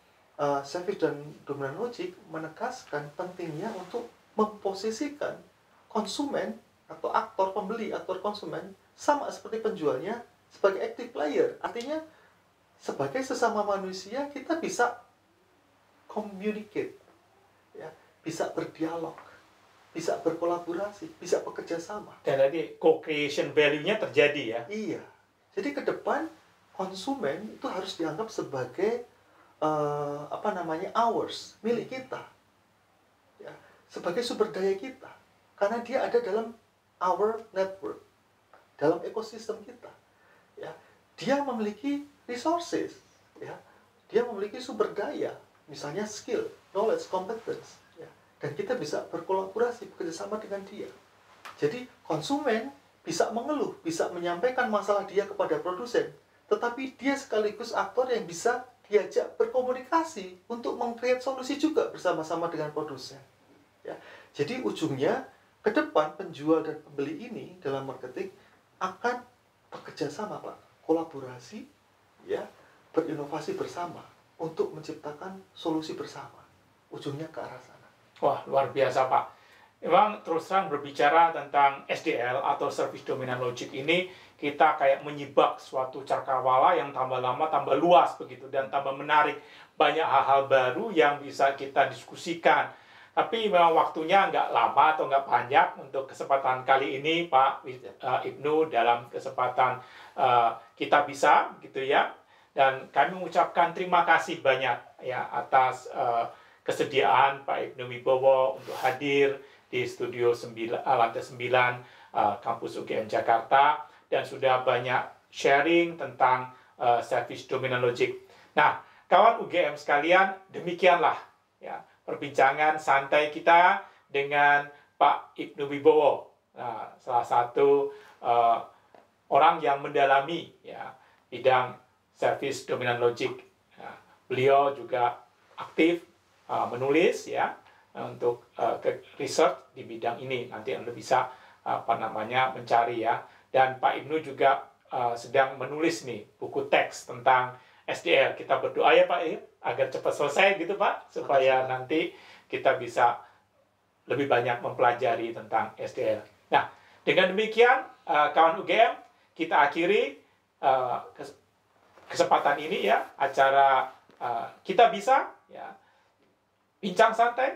S2: Savage dan Dominant Logic menegaskan pentingnya untuk memposisikan konsumen atau aktor pembeli, aktor konsumen sama seperti penjualnya sebagai active player. Artinya sebagai sesama manusia kita bisa communicate, ya, bisa berdialog, bisa berkolaborasi, bisa bekerja sama.
S1: Dan tadi co-creation value-nya terjadi ya?
S2: Iya. Jadi ke depan konsumen itu harus dianggap sebagai hours milik kita, ya, sebagai sumber daya kita, karena dia ada dalam our network, dalam ekosistem kita. Ya, dia memiliki resources, ya, dia memiliki sumber daya, misalnya skill, knowledge, competence, ya, dan kita bisa berkolaborasi, bekerjasama dengan dia. Jadi konsumen bisa mengeluh, bisa menyampaikan masalah dia kepada produsen, tetapi dia sekaligus aktor yang bisa diajak berkomunikasi untuk meng-create solusi juga bersama-sama dengan produsen. Ya. Jadi ujungnya ke depan penjual dan pembeli ini dalam marketing akan bekerja sama, Pak, kolaborasi, ya, berinovasi bersama untuk menciptakan solusi bersama. Ujungnya ke arah sana.
S1: Wah, luar biasa, Pak. Memang terus terang berbicara tentang SDL atau Service Dominant Logic ini, kita kayak menyibak suatu cakrawala yang tambah lama tambah luas begitu dan tambah menarik. Banyak hal-hal baru yang bisa kita diskusikan. Tapi memang waktunya nggak lama atau nggak banyak untuk kesempatan kali ini, Pak Ibnu, dalam kesempatan kita bisa gitu ya. Dan kami mengucapkan terima kasih banyak ya atas kesediaan Pak Ibnu Wibowo untuk hadir di studio lantai 9 kampus UGM Jakarta dan sudah banyak sharing tentang Service Dominant Logic. Nah, kawan UGM sekalian, demikianlah ya perbincangan santai kita dengan Pak Ibnu Wibowo, salah satu orang yang mendalami ya bidang Service Dominant Logic. Ya, beliau juga aktif menulis ya untuk research di bidang ini. Nanti Anda bisa mencari ya. Dan Pak Ibnu juga sedang menulis nih buku teks tentang SDL. Kita berdoa ya Pak agar cepat selesai gitu Pak, supaya nanti kita bisa lebih banyak mempelajari tentang SDL. Nah, dengan demikian kawan UGM, kita akhiri kesempatan ini ya, acara kita bisa ya bincang santai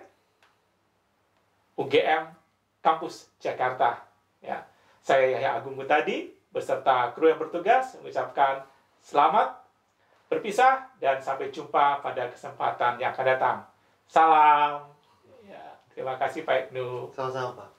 S1: UGM Kampus Jakarta. Ya, saya Yahya Agung Mutadi beserta kru yang bertugas mengucapkan selamat berpisah dan sampai jumpa pada kesempatan yang akan datang. Salam. Ya, terima kasih Pak Ibnu.
S2: Sama-sama, Pak.